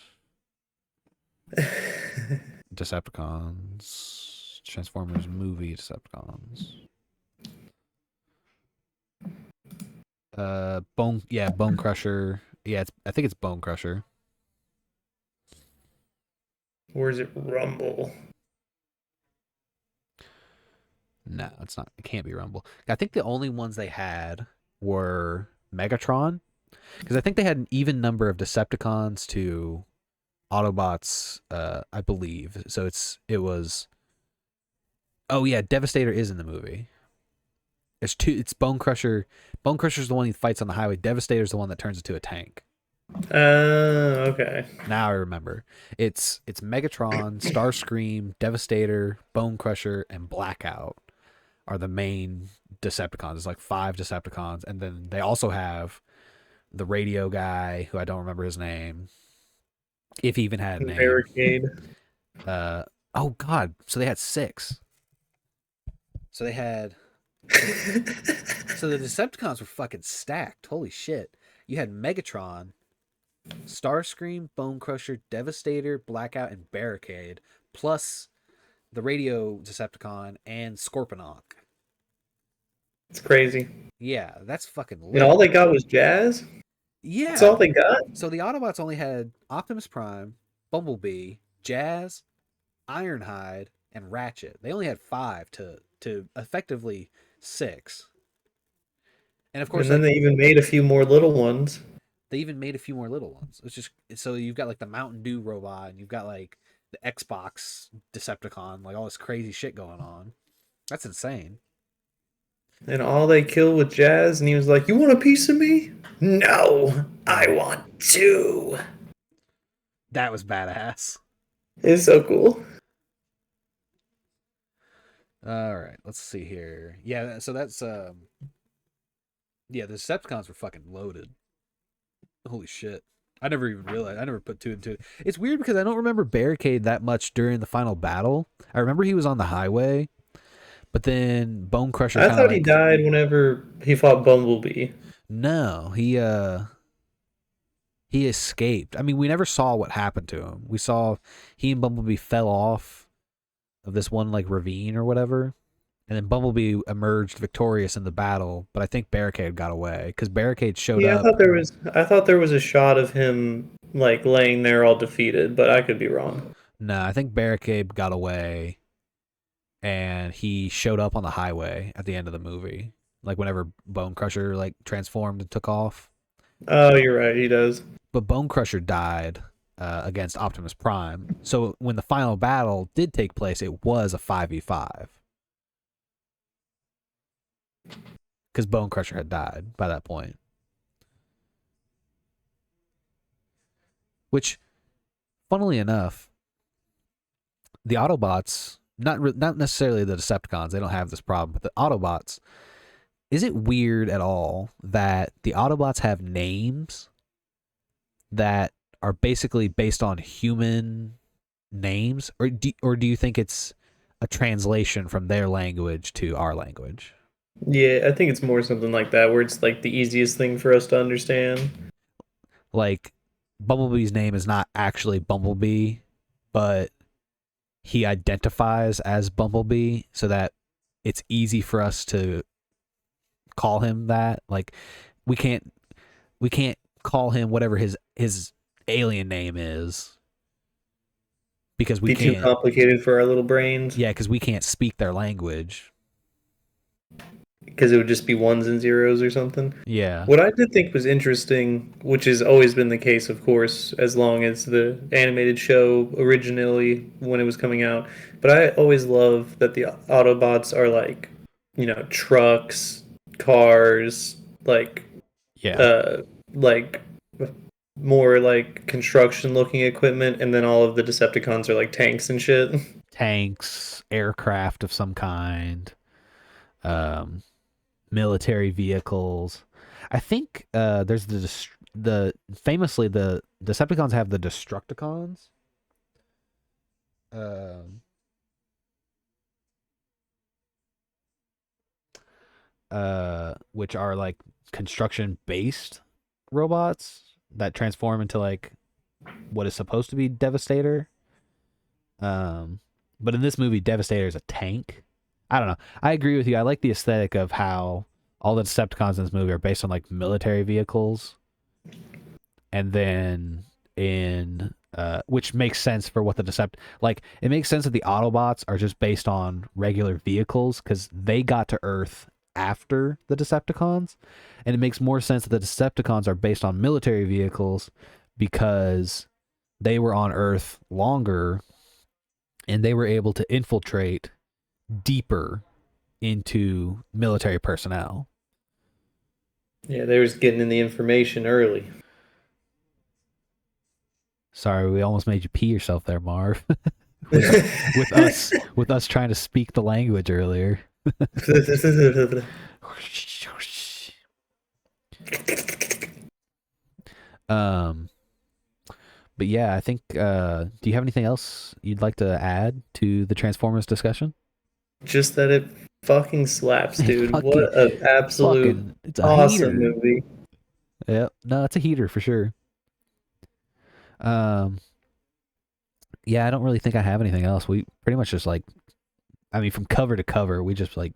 Decepticons, Transformers movie Decepticons. Bone Crusher. Yeah, I think it's Bone Crusher. Or is it Rumble? No, it's not. It can't be Rumble. I think the only ones they had were Megatron, because I think they had an even number of Decepticons to Autobots. I believe so. It was. Oh yeah, Devastator is in the movie. It's two. It's Bone Crusher. Bone Crusher's the one he fights on the highway. Devastator's the one that turns into a tank. Okay. Now I remember. It's Megatron, Starscream, Devastator, Bone Crusher, and Blackout are the main Decepticons. It's like 5 Decepticons, and then they also have the radio guy who I don't remember his name, if he even had a name. Barricade. Uh oh God! So they had 6. So they had so the Decepticons were fucking stacked. Holy shit! You had Megatron, Starscream, Bone Crusher, Devastator, Blackout, and Barricade, plus the radio Decepticon and Scorponok. It's crazy. Yeah, that's fucking And all lit. they got was Jazz? That's Yeah. all they got? So the Autobots only had Optimus Prime, Bumblebee, Jazz, Ironhide, and Ratchet. They only had 5 to effectively 6. And of course, And then like they even made a few more little ones. they even made a few more little ones. It's just so you've got like the Mountain Dew robot, and you've got like the Xbox Decepticon, like all this crazy shit going on. That's insane. And all they killed with Jazz, and he was like, "You want a piece of me? No, I Yeah, want two." that was badass. It's so cool. All right, let's see here. Yeah, so that's yeah, the Decepticons were fucking loaded. Holy shit. I never even realized. I never put 2 and 2. It's weird because I don't remember Barricade that much during the final battle. I remember he was on the highway, but then Bone Crusher I kind of thought he like died whenever he fought Bumblebee. no, he escaped. I mean, we never saw what happened to him. We saw he and Bumblebee fell off of this one like ravine or whatever. And then Bumblebee emerged victorious in the battle, but I think Barricade got away because Barricade showed Yeah, up. I thought there was a shot of him like laying there all defeated, but I could be wrong. No, I think Barricade got away and he showed up on the highway at the end of the movie. Like whenever Bone Crusher like transformed and took off. Oh, you're right, he does. But Bone Crusher died against Optimus Prime. So when the final battle did take place, it was a 5v5. Because Bone Crusher had died by that point. Which, funnily enough, the Autobots, not necessarily the Decepticons, they don't have this problem, but the Autobots, is it weird at all that the Autobots have names that are basically based on human names, or do you think it's a translation from their language to our language? Yeah, I think it's more something like that, where it's like the easiest thing for us to understand. Like Bumblebee's name is not actually Bumblebee, but he identifies as Bumblebee so that it's easy for us to call him that. Like we can't we can't call him whatever his alien name is because we Be too can't. complicated for our little brains. Yeah, because we can't speak their language. Because it would just be ones and zeros or something. Yeah, What I did think was interesting, which has always been the case, of course, as long as the animated show originally when it was coming out, but I always love that the Autobots are like, trucks, cars, yeah. uh, like more like construction looking equipment, and then all of the Decepticons are like tanks and shit. Tanks, aircraft of some kind, um, military vehicles. I think there's the famously the Decepticons have the Destructicons. Um, which are like construction based robots that transform into like what is supposed to be Devastator. Um, but in this movie, Devastator is a tank. I don't know. I agree with you. I like the aesthetic of how all the Decepticons in this movie are based on like military vehicles, and then in which makes sense for what the like it makes sense that the Autobots are just based on regular vehicles because they got to Earth after the Decepticons, and it makes more sense that the Decepticons are based on military vehicles because they were on Earth longer and they were able to infiltrate deeper into military personnel. Yeah, they was getting in the information early. Sorry, we almost made you pee yourself there, Marv. with us trying to speak the language earlier. um, but yeah, I think. Do you have anything else you'd like to add to the Transformers discussion? Just that it fucking slaps, It dude. fucking, What an absolute it's a awesome heater. movie. Yep, no, it's a heater for sure. Um, yeah, I don't really think I have anything else. We pretty much just like, I mean, from cover to cover, we just like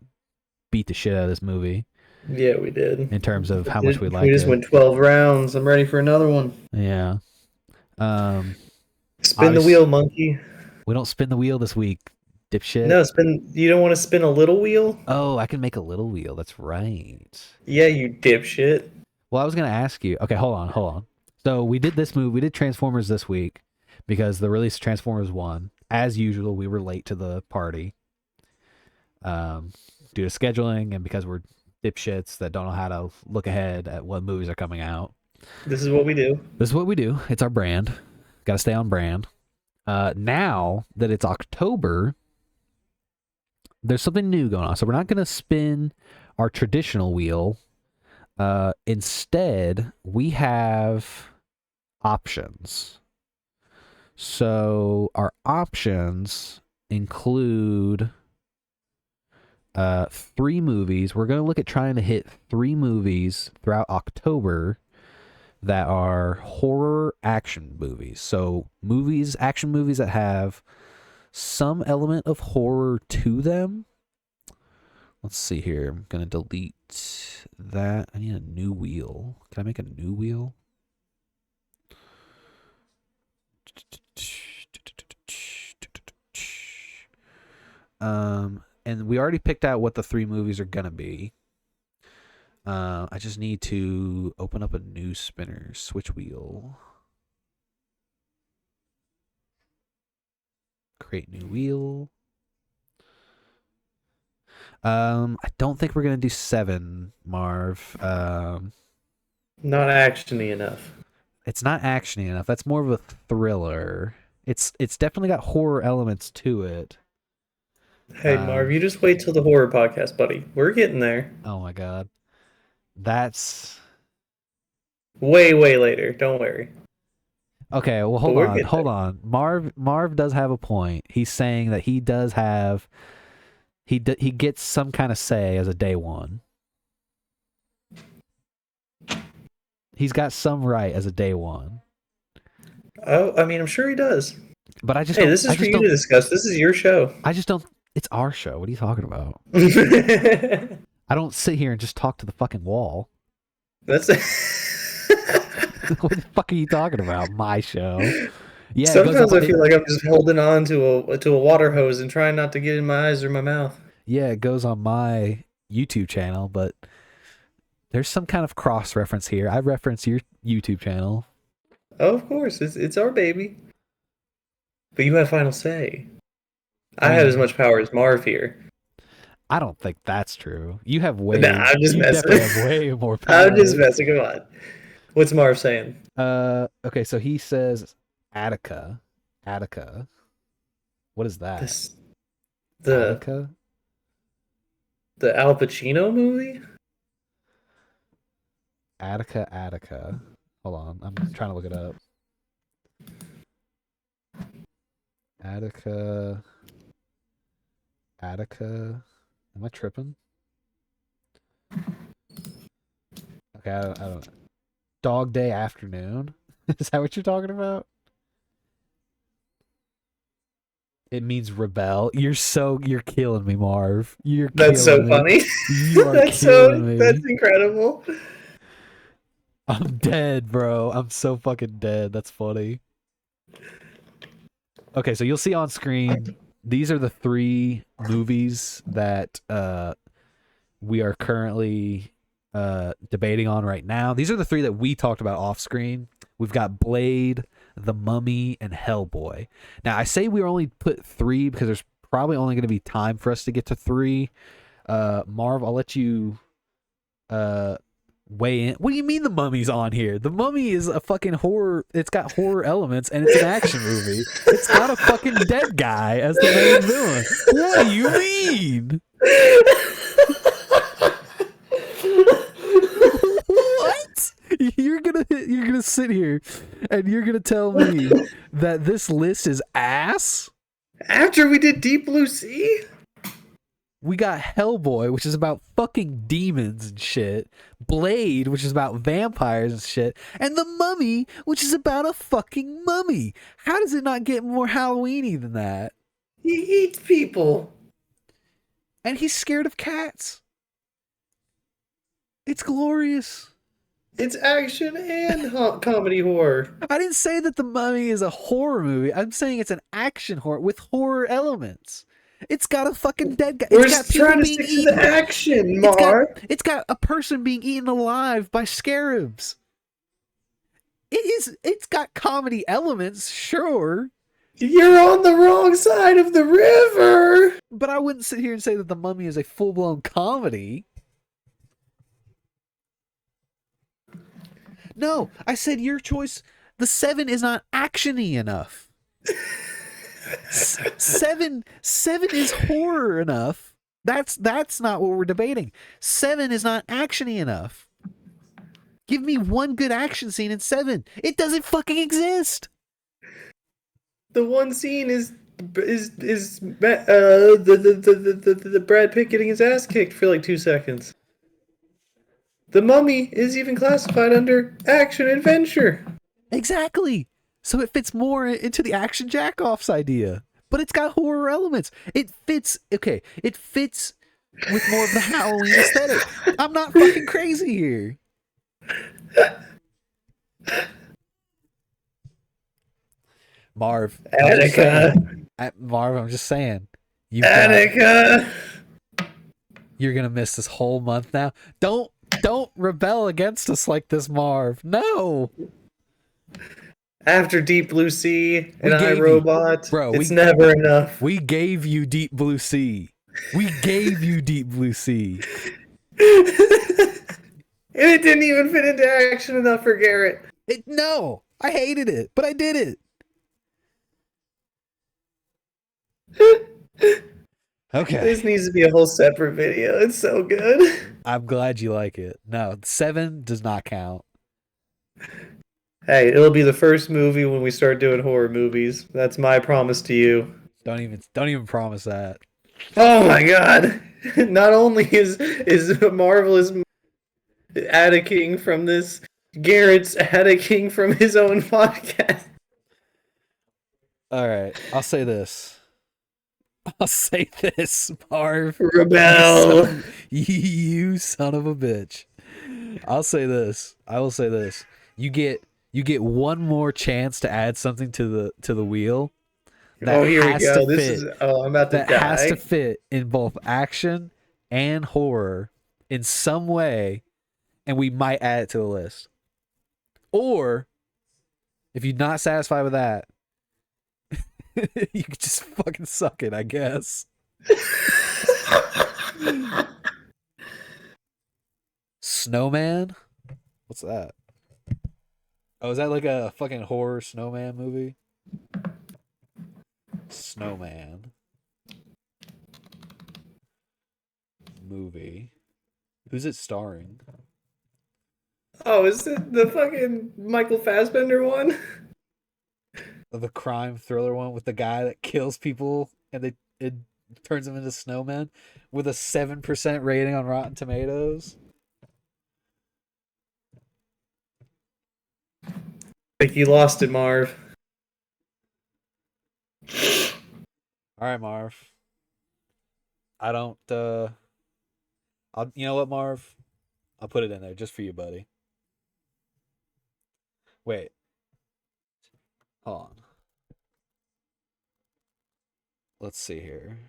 beat the shit out of this movie Yeah, we did. in terms of how much we We like just it. went 12 rounds. I'm ready for another one. Yeah. Um, Spin the obviously, wheel, monkey. we don't spin the wheel this week, dipshit. No, spin. You don't want to spin a little wheel? Oh, I can make a little wheel. That's right. Yeah, you dipshit. Well, I was gonna ask you. Okay, hold on. So we did this move. We did Transformers this week because the release of Transformers One, as usual, we were late to the party, um, due to scheduling and because we're dipshits that don't know how to look ahead at what movies are coming out. This is what we do. This is what we do. It's our brand. Got to stay on brand. Now that it's October, there's something new going on. So we're not going to spin our traditional wheel. Instead, we have options. So our options include 3 movies. We're going to look at trying to hit 3 movies throughout October that are horror action movies. So action movies that have some element of horror to them. Let's see here. I'm going to delete that. I need a new wheel. Can I make a new wheel? And we already picked out what the 3 movies are going to be. I just need to open up a new spinner. Switch wheel. Create new wheel. I don't think we're gonna do 7, Marv. Not actiony enough. It's not actiony enough. That's more of a thriller. It's definitely got horror elements to it. Hey, Marv, you just wait till the horror podcast, buddy. We're getting there. Oh my god, that's Way, way later. Don't worry. okay. Well, But we're getting hold there. on. Marv does have a point. He's saying that he does have he gets some kind of say as a day one. He's got some right as a day one. Oh, I mean, I'm sure he does. But I just Hey, don't. this is for you to discuss. This is your show. I just don't. It's our show. What are you talking about? I don't sit here and just talk to the fucking wall. That's What the fuck are you talking about? My show. Yeah, it goes on sometimes my I feel like I'm just holding on to a water hose and trying not to get in my eyes or my mouth. yeah, it goes on my YouTube channel, but there's some kind of cross reference here. I reference your YouTube channel. Oh, of course, it's our baby. But you have final say. I I have as mean, much power as Marv here. I don't think that's true. You have Nah, way, I'm just you messing. definitely have way more I'm just power. messing. Come on. What's Marv saying? Okay, so he says Attica. Attica. What is that? This the Attica? the Al Pacino movie? Attica, Attica. Hold on, I'm trying to look it up. Attica, Attica. Am I tripping? Okay, I don't. Dog Day Afternoon. Is that what you're talking about? It means rebel. You're killing me, Marv. You're That's so killing me. funny. You are That's killing that's me. incredible. I'm dead, bro. I'm so fucking dead. That's funny. Okay, so you'll see on screen these are the three movies that we are currently debating on right now. These are the three that we talked about off screen. We've got Blade, The Mummy, and Hellboy. Now, I say we only put three because there's probably only going to be time for us to get to three. Marv, I'll let you uh, weigh in. What do you mean The Mummy's on here? The Mummy is a fucking horror. It's got horror elements and it's an action movie. It's got a fucking dead guy as the main villain. What do you mean? What? You're gonna sit here and you're gonna tell me that this list is ass? After we did Deep Blue Sea? We got Hellboy, which is about fucking demons and shit. Blade, which is about vampires and shit. And The Mummy, which is about a fucking mummy. How does it not get more Halloweeny than that? He eats people. And he's scared of cats. It's glorious. It's action and comedy horror. I didn't say that The Mummy is a horror movie. I'm saying it's an action horror with horror elements. It's got a fucking dead guy. We're It's got just people trying to being stick to the eaten. action, It's got Marv. it's got a person being eaten alive by scarabs. It's got comedy elements, sure, You're on the wrong side of the river. but I wouldn't sit here and say that The Mummy is a full-blown comedy. No, I said your choice. The Seven is not actiony enough. Seven is horror enough. That's not what we're debating. Seven is not actiony enough. Give me one good action scene in Seven. It doesn't fucking exist. The one scene is the Brad Pitt getting his ass kicked for like 2 seconds. The Mummy is even classified under action adventure. Exactly. So it fits more into the action Jack-0ffs idea. But it's got horror elements. It fits, okay, it fits with more of the Halloween aesthetic. I'm not fucking crazy here. Marv, Attica. I'm just saying. Attica. You're gonna miss this whole month now. Don't rebel against us like this, Marv. No. After Deep Blue Sea and I, gave you- Robot, Bro, it's never enough. We gave you Deep Blue Sea. We gave you Deep Blue Sea. And it didn't even fit into action enough for Garrett. No, I hated it, but I did it. Okay. This needs to be a whole separate video. It's so good. I'm glad you like it. No, Seven does not count. Hey, it'll be the first movie when we start doing horror movies. That's my promise to you. Don't even promise that. Oh my god. Not only is Marvelous atticing from this, Garrett's atticing from his own podcast. All right, I'll say this. I'll say this, Marv. You son Rebel. of you son of a bitch. I'll say this. I will say this. You get you get one more chance to add something to the wheel that Oh, here we has to go. This is. fit Oh, I'm about to that has to die. fit in both action and horror in some way, and we might add it to the list. Or if you're not satisfied with that, you could just fucking suck it, I guess. Snowman? What's that? Oh, is that like a fucking horror snowman movie? Snowman movie. Who's it starring? Oh, is it the fucking Michael Fassbender one? The crime thriller one with the guy that kills people and it turns them into snowmen with a 7% rating on Rotten Tomatoes. I think you lost it, Marv. All right, Marv. I don't you know what, Marv? I'll put it in there just for you, buddy. Wait, hold on. Let's see here.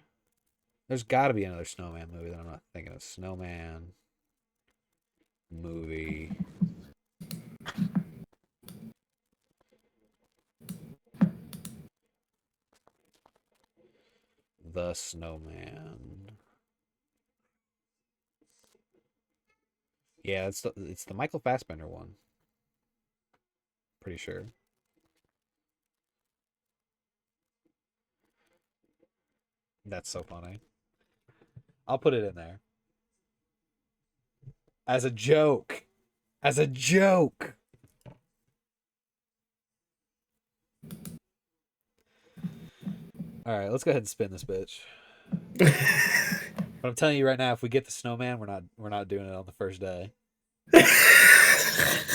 There's got to be another snowman movie that I'm not thinking of. Snowman movie. The Snowman. Yeah, it's the Michael Fassbender one. Pretty sure. That's so funny. I'll put it in there as a joke. As a joke. All right, let's go ahead and spin this bitch. But I'm telling you right now, if we get the snowman, we're not doing it on the first day.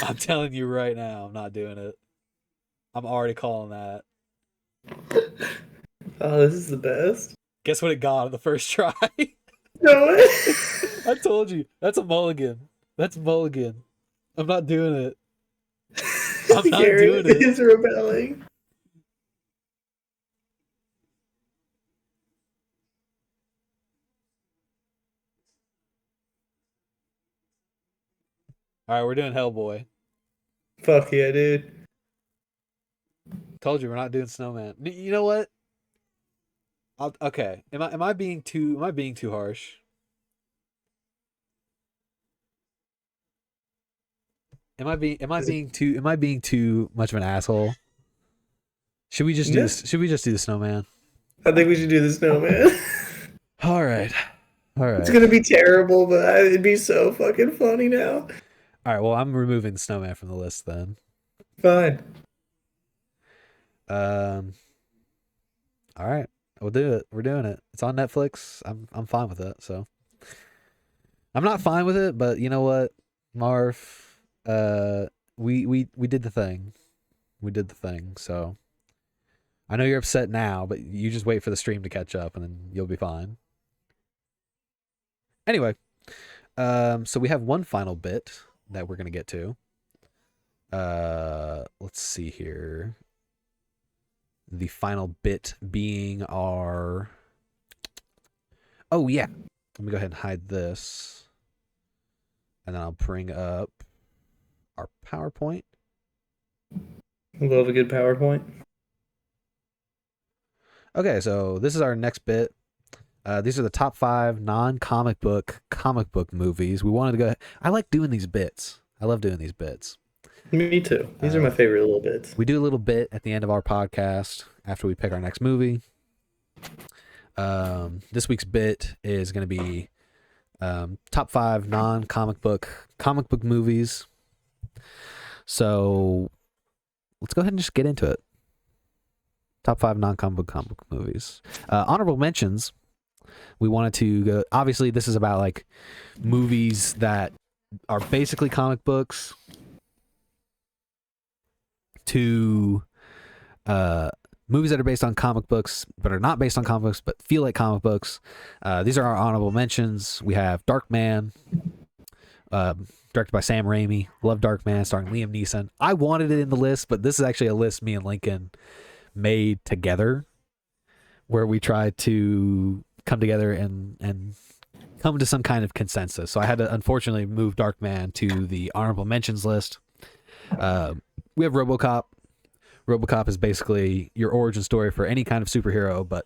I'm telling you right now, I'm not doing it. I'm already calling that. Oh, this is the best. Guess what it got on the first try? No way. I told you. That's a mulligan. That's mulligan. I'm not doing it. I'm not Garrett doing it. is rebelling. All right, we're doing Hellboy. Fuck yeah, dude. Told you we're not doing Snowman. You know what? Okay. Am I being too harsh? Am I being too much of an asshole? No, Should we just do the Snowman? I think we should do the snowman. All right. All It's right. gonna be terrible, but it'd be so fucking funny now. All right. Well, I'm removing the Snowman from the list then. Fine. Um. All right. We'll do it. We're doing it. It's on Netflix. I'm fine with it. So I'm not fine with it, but you know what, Marv? We did the thing. We did the thing. So I know you're upset now, but you just wait for the stream to catch up, and then you'll be fine. Anyway, so we have one final bit that we're gonna get to. Let's see here. The final bit being our. Oh yeah, let me go ahead and hide this, and then I'll bring up our PowerPoint. Love a good PowerPoint. Okay, so this is our next bit. These are the top 5 comic book movies. We wanted to go. I like doing these bits. I love doing these bits. Me too. These are my Uh, favorite little bits. we do a little bit at the end of our podcast after we pick our next movie. This week's bit is going to be top 5 comic book movies. So let's go ahead and just get into it. Top 5 comic book movies. Honorable mentions. We wanted to go. Obviously, this is about like movies that are basically comic books to movies that are based on comic books but are not based on comic books but feel like comic books. These are our honorable mentions. We have Darkman, directed by Sam Raimi. Love Darkman, starring Liam Neeson. I wanted it in the list, but this is actually a list me and Lincoln made together, where we tried to come together and come to some kind of consensus. So I had to unfortunately move Darkman to the honorable mentions list. We have RoboCop. RoboCop is basically your origin story for any kind of superhero, but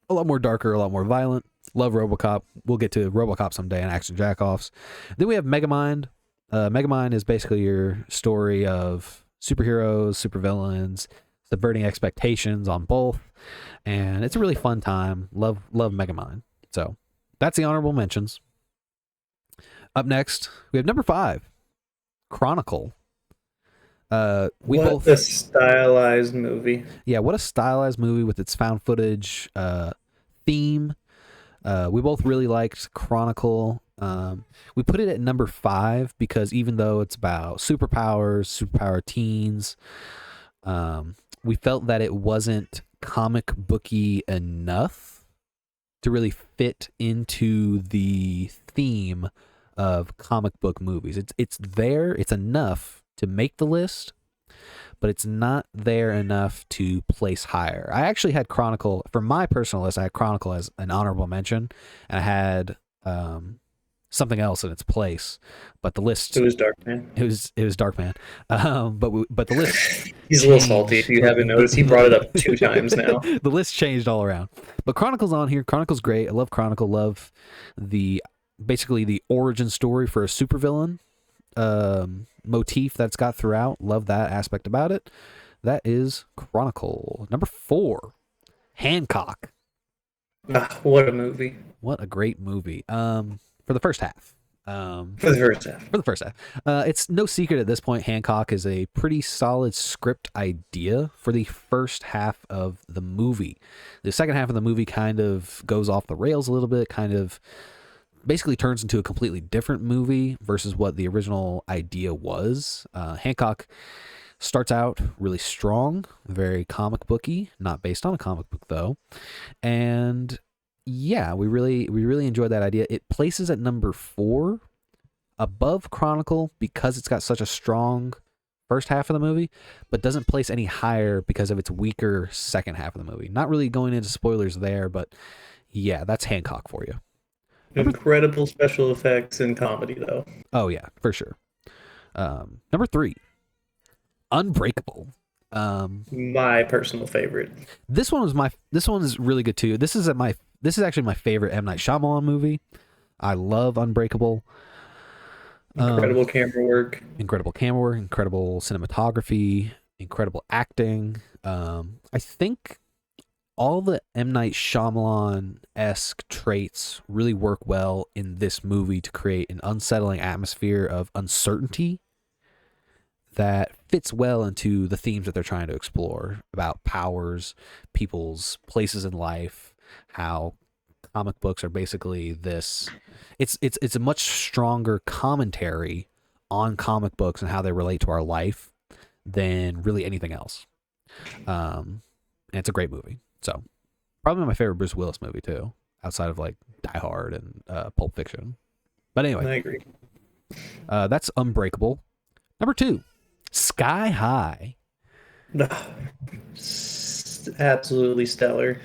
a lot more darker, a lot more violent. Love RoboCop. We'll get to RoboCop someday in Action Jack-Offs. Then we have Megamind. Megamind is basically your story of superheroes, supervillains, subverting expectations on both, and it's a really fun time. Love Megamind. So that's the honorable mentions. Up next, we have number 5, Chronicle. What a stylized movie. Yeah, what a stylized movie with its found footage theme. We both really liked Chronicle. We put it at number 5 because even though it's about superpower teens, we felt that it wasn't comic booky enough to really fit into the theme of comic book movies. It's there, it's enough to make the list, but it's not there enough to place higher. I actually had Chronicle, for my personal list, I had Chronicle as an honorable mention, and I had something else in its place, but the list, It was Darkman. it was Darkman. But the list He's a little salty. If you haven't noticed, he brought it up 2 times now. The list changed all around, but Chronicle's on here. Chronicle's great. I love Chronicle. Love basically the origin story for a supervillain motif that's got throughout. Love that aspect about it. That is Chronicle. Number 4, Hancock. What a movie. What a great movie. For the first half. For the first half. It's no secret at this point, Hancock is a pretty solid script idea for the first half of the movie. The second half of the movie kind of goes off the rails a little bit, kind of basically turns into a completely different movie versus what the original idea was. Hancock starts out really strong, very comic booky, not based on a comic book though. And yeah, we really enjoyed that idea. It places at number 4 above Chronicle because it's got such a strong first half of the movie, but doesn't place any higher because of its weaker second half of the movie. Not really going into spoilers there, but yeah, that's Hancock for you. Incredible special effects and comedy, though. Oh yeah, for sure. Number 3, Unbreakable. My personal favorite. This one is really good too. This is actually my favorite M. Night Shyamalan movie. I love Unbreakable. Incredible camera work. Incredible cinematography, incredible acting. I think all the M. Night Shyamalan-esque traits really work well in this movie to create an unsettling atmosphere of uncertainty that fits well into the themes that they're trying to explore about powers, people's places in life, how comic books are basically this. It's a much stronger commentary on comic books and how they relate to our life than really anything else. And it's a great movie. So probably my favorite Bruce Willis movie too, outside of like Die Hard and Pulp Fiction. But anyway, I agree. That's Unbreakable. Number 2, Sky High. Absolutely stellar.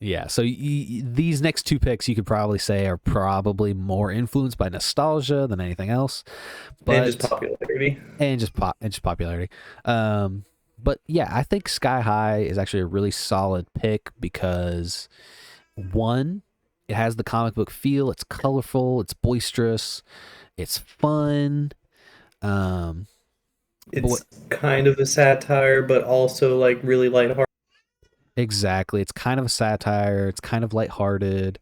Yeah, so these next 2 picks you could probably say are probably more influenced by nostalgia than anything else, but And just popularity. But yeah, I think Sky High is actually a really solid pick because 1, it has the comic book feel. It's colorful. It's boisterous. It's fun. It's kind of a satire, but also like really lighthearted. Exactly. It's kind of a satire. It's kind of lighthearted.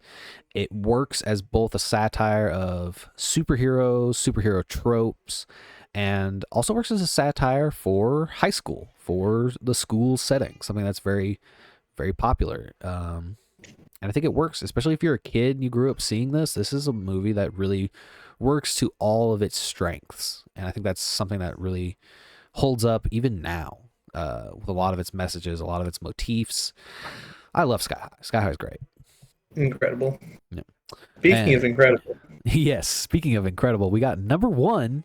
It works as both a satire of superhero tropes, and also works as a satire for high school, for the school setting, something that's very, very popular. And I think it works, especially if you're a kid and you grew up seeing this. This is a movie that really works to all of its strengths. And I think that's something that really holds up even now. with a lot of its messages, a lot of its motifs. I love Sky High. Sky High is great. Incredible. Yeah. Speaking of And incredible, yes, speaking of incredible, we got number one,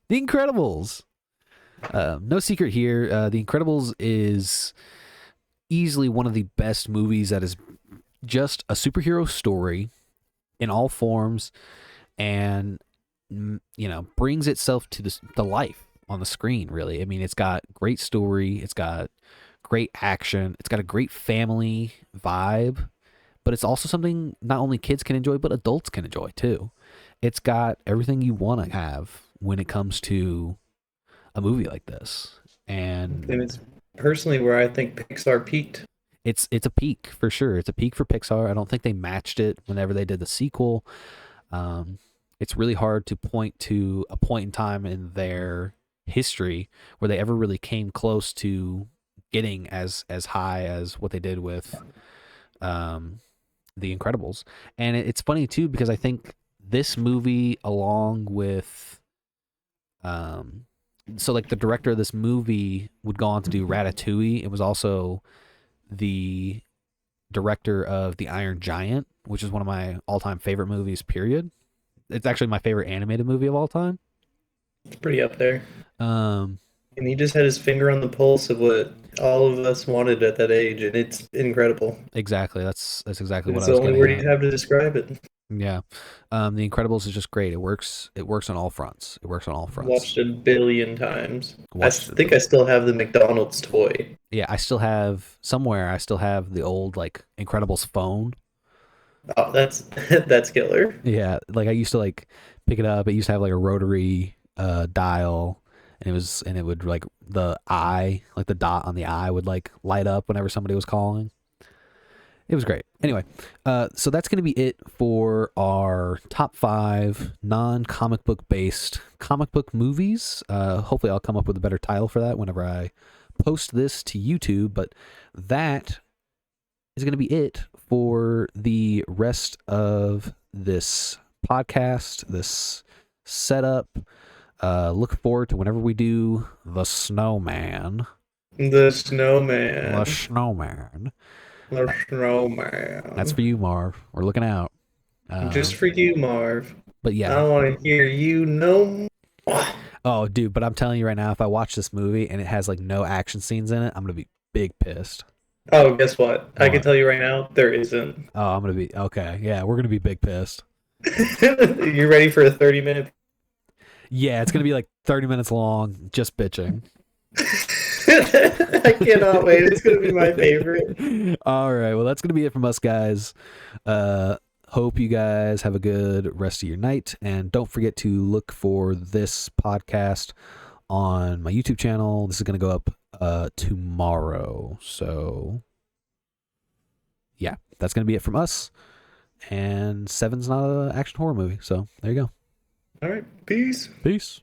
The Incredibles. No secret here. The Incredibles is easily one of the best movies that is just a superhero story in all forms, and brings itself to the life on the screen. Really, I mean, it's got great story, it's got great action, it's got a great family vibe, but it's also something not only kids can enjoy but adults can enjoy too. It's got everything you want to have when it comes to a movie like this, and and it's personally where I think Pixar peaked. it's a peak for sure. It's a peak for Pixar. I don't think they matched it whenever they did the sequel. Um, it's really hard to point to a point in time in their history where they ever really came close to getting as high as what they did with um, The Incredibles. And it's funny too because I think this movie, along with um, so like the director of this movie would go on to do Ratatouille. It was also the director of The Iron Giant, which is one of my all-time favorite movies. Period. It's actually my favorite animated movie of all time. It's pretty up there. Um, And he just had his finger on the pulse of what all of us wanted at that age, and it's incredible. exactly. That's exactly what It's I the was only getting word at. you have to describe it. Yeah. The Incredibles is just great. It works. It works on all fronts. It works on all fronts. Watched it a billion times. Watched it. Think I still have the McDonald's toy. Yeah, I still have somewhere. I still have the old like Incredibles phone. Oh, that's that's killer. Yeah, like I used to like pick it up. It used to have like a rotary dial, and it would like the eye, like the dot on the eye would like light up whenever somebody was calling. It was great. Anyway, so that's going to be it for our top 5 non-comic book based comic book movies. Hopefully, I'll come up with a better title for that whenever I post this to YouTube. But that is going to be it for the rest of this podcast, this setup. Look forward to whenever we do The Snowman. The The snowman. Snowman. The That's snowman. for you, Marv. We're looking out. Just for you, Marv. But I yeah. want to hear you no more. Oh, dude, but I'm telling you right now, if I watch this movie and it has like no action scenes in it, I'm gonna be big pissed. Oh, guess what? I can What? tell you right now, there isn't. Oh, I'm gonna be okay. Yeah, we're gonna be big pissed. You ready for a 30-minute? Yeah, it's gonna be like 30 minutes long, just bitching. I cannot wait. It's going to be my favorite. All right, well, that's gonna be it from us, guys. Hope you guys have a good rest of your night, and don't forget to look for this podcast on my YouTube channel. This is gonna go up tomorrow, so yeah, that's gonna be it from us. And Seven's not an action horror movie, so there you go. All right. Peace. Peace.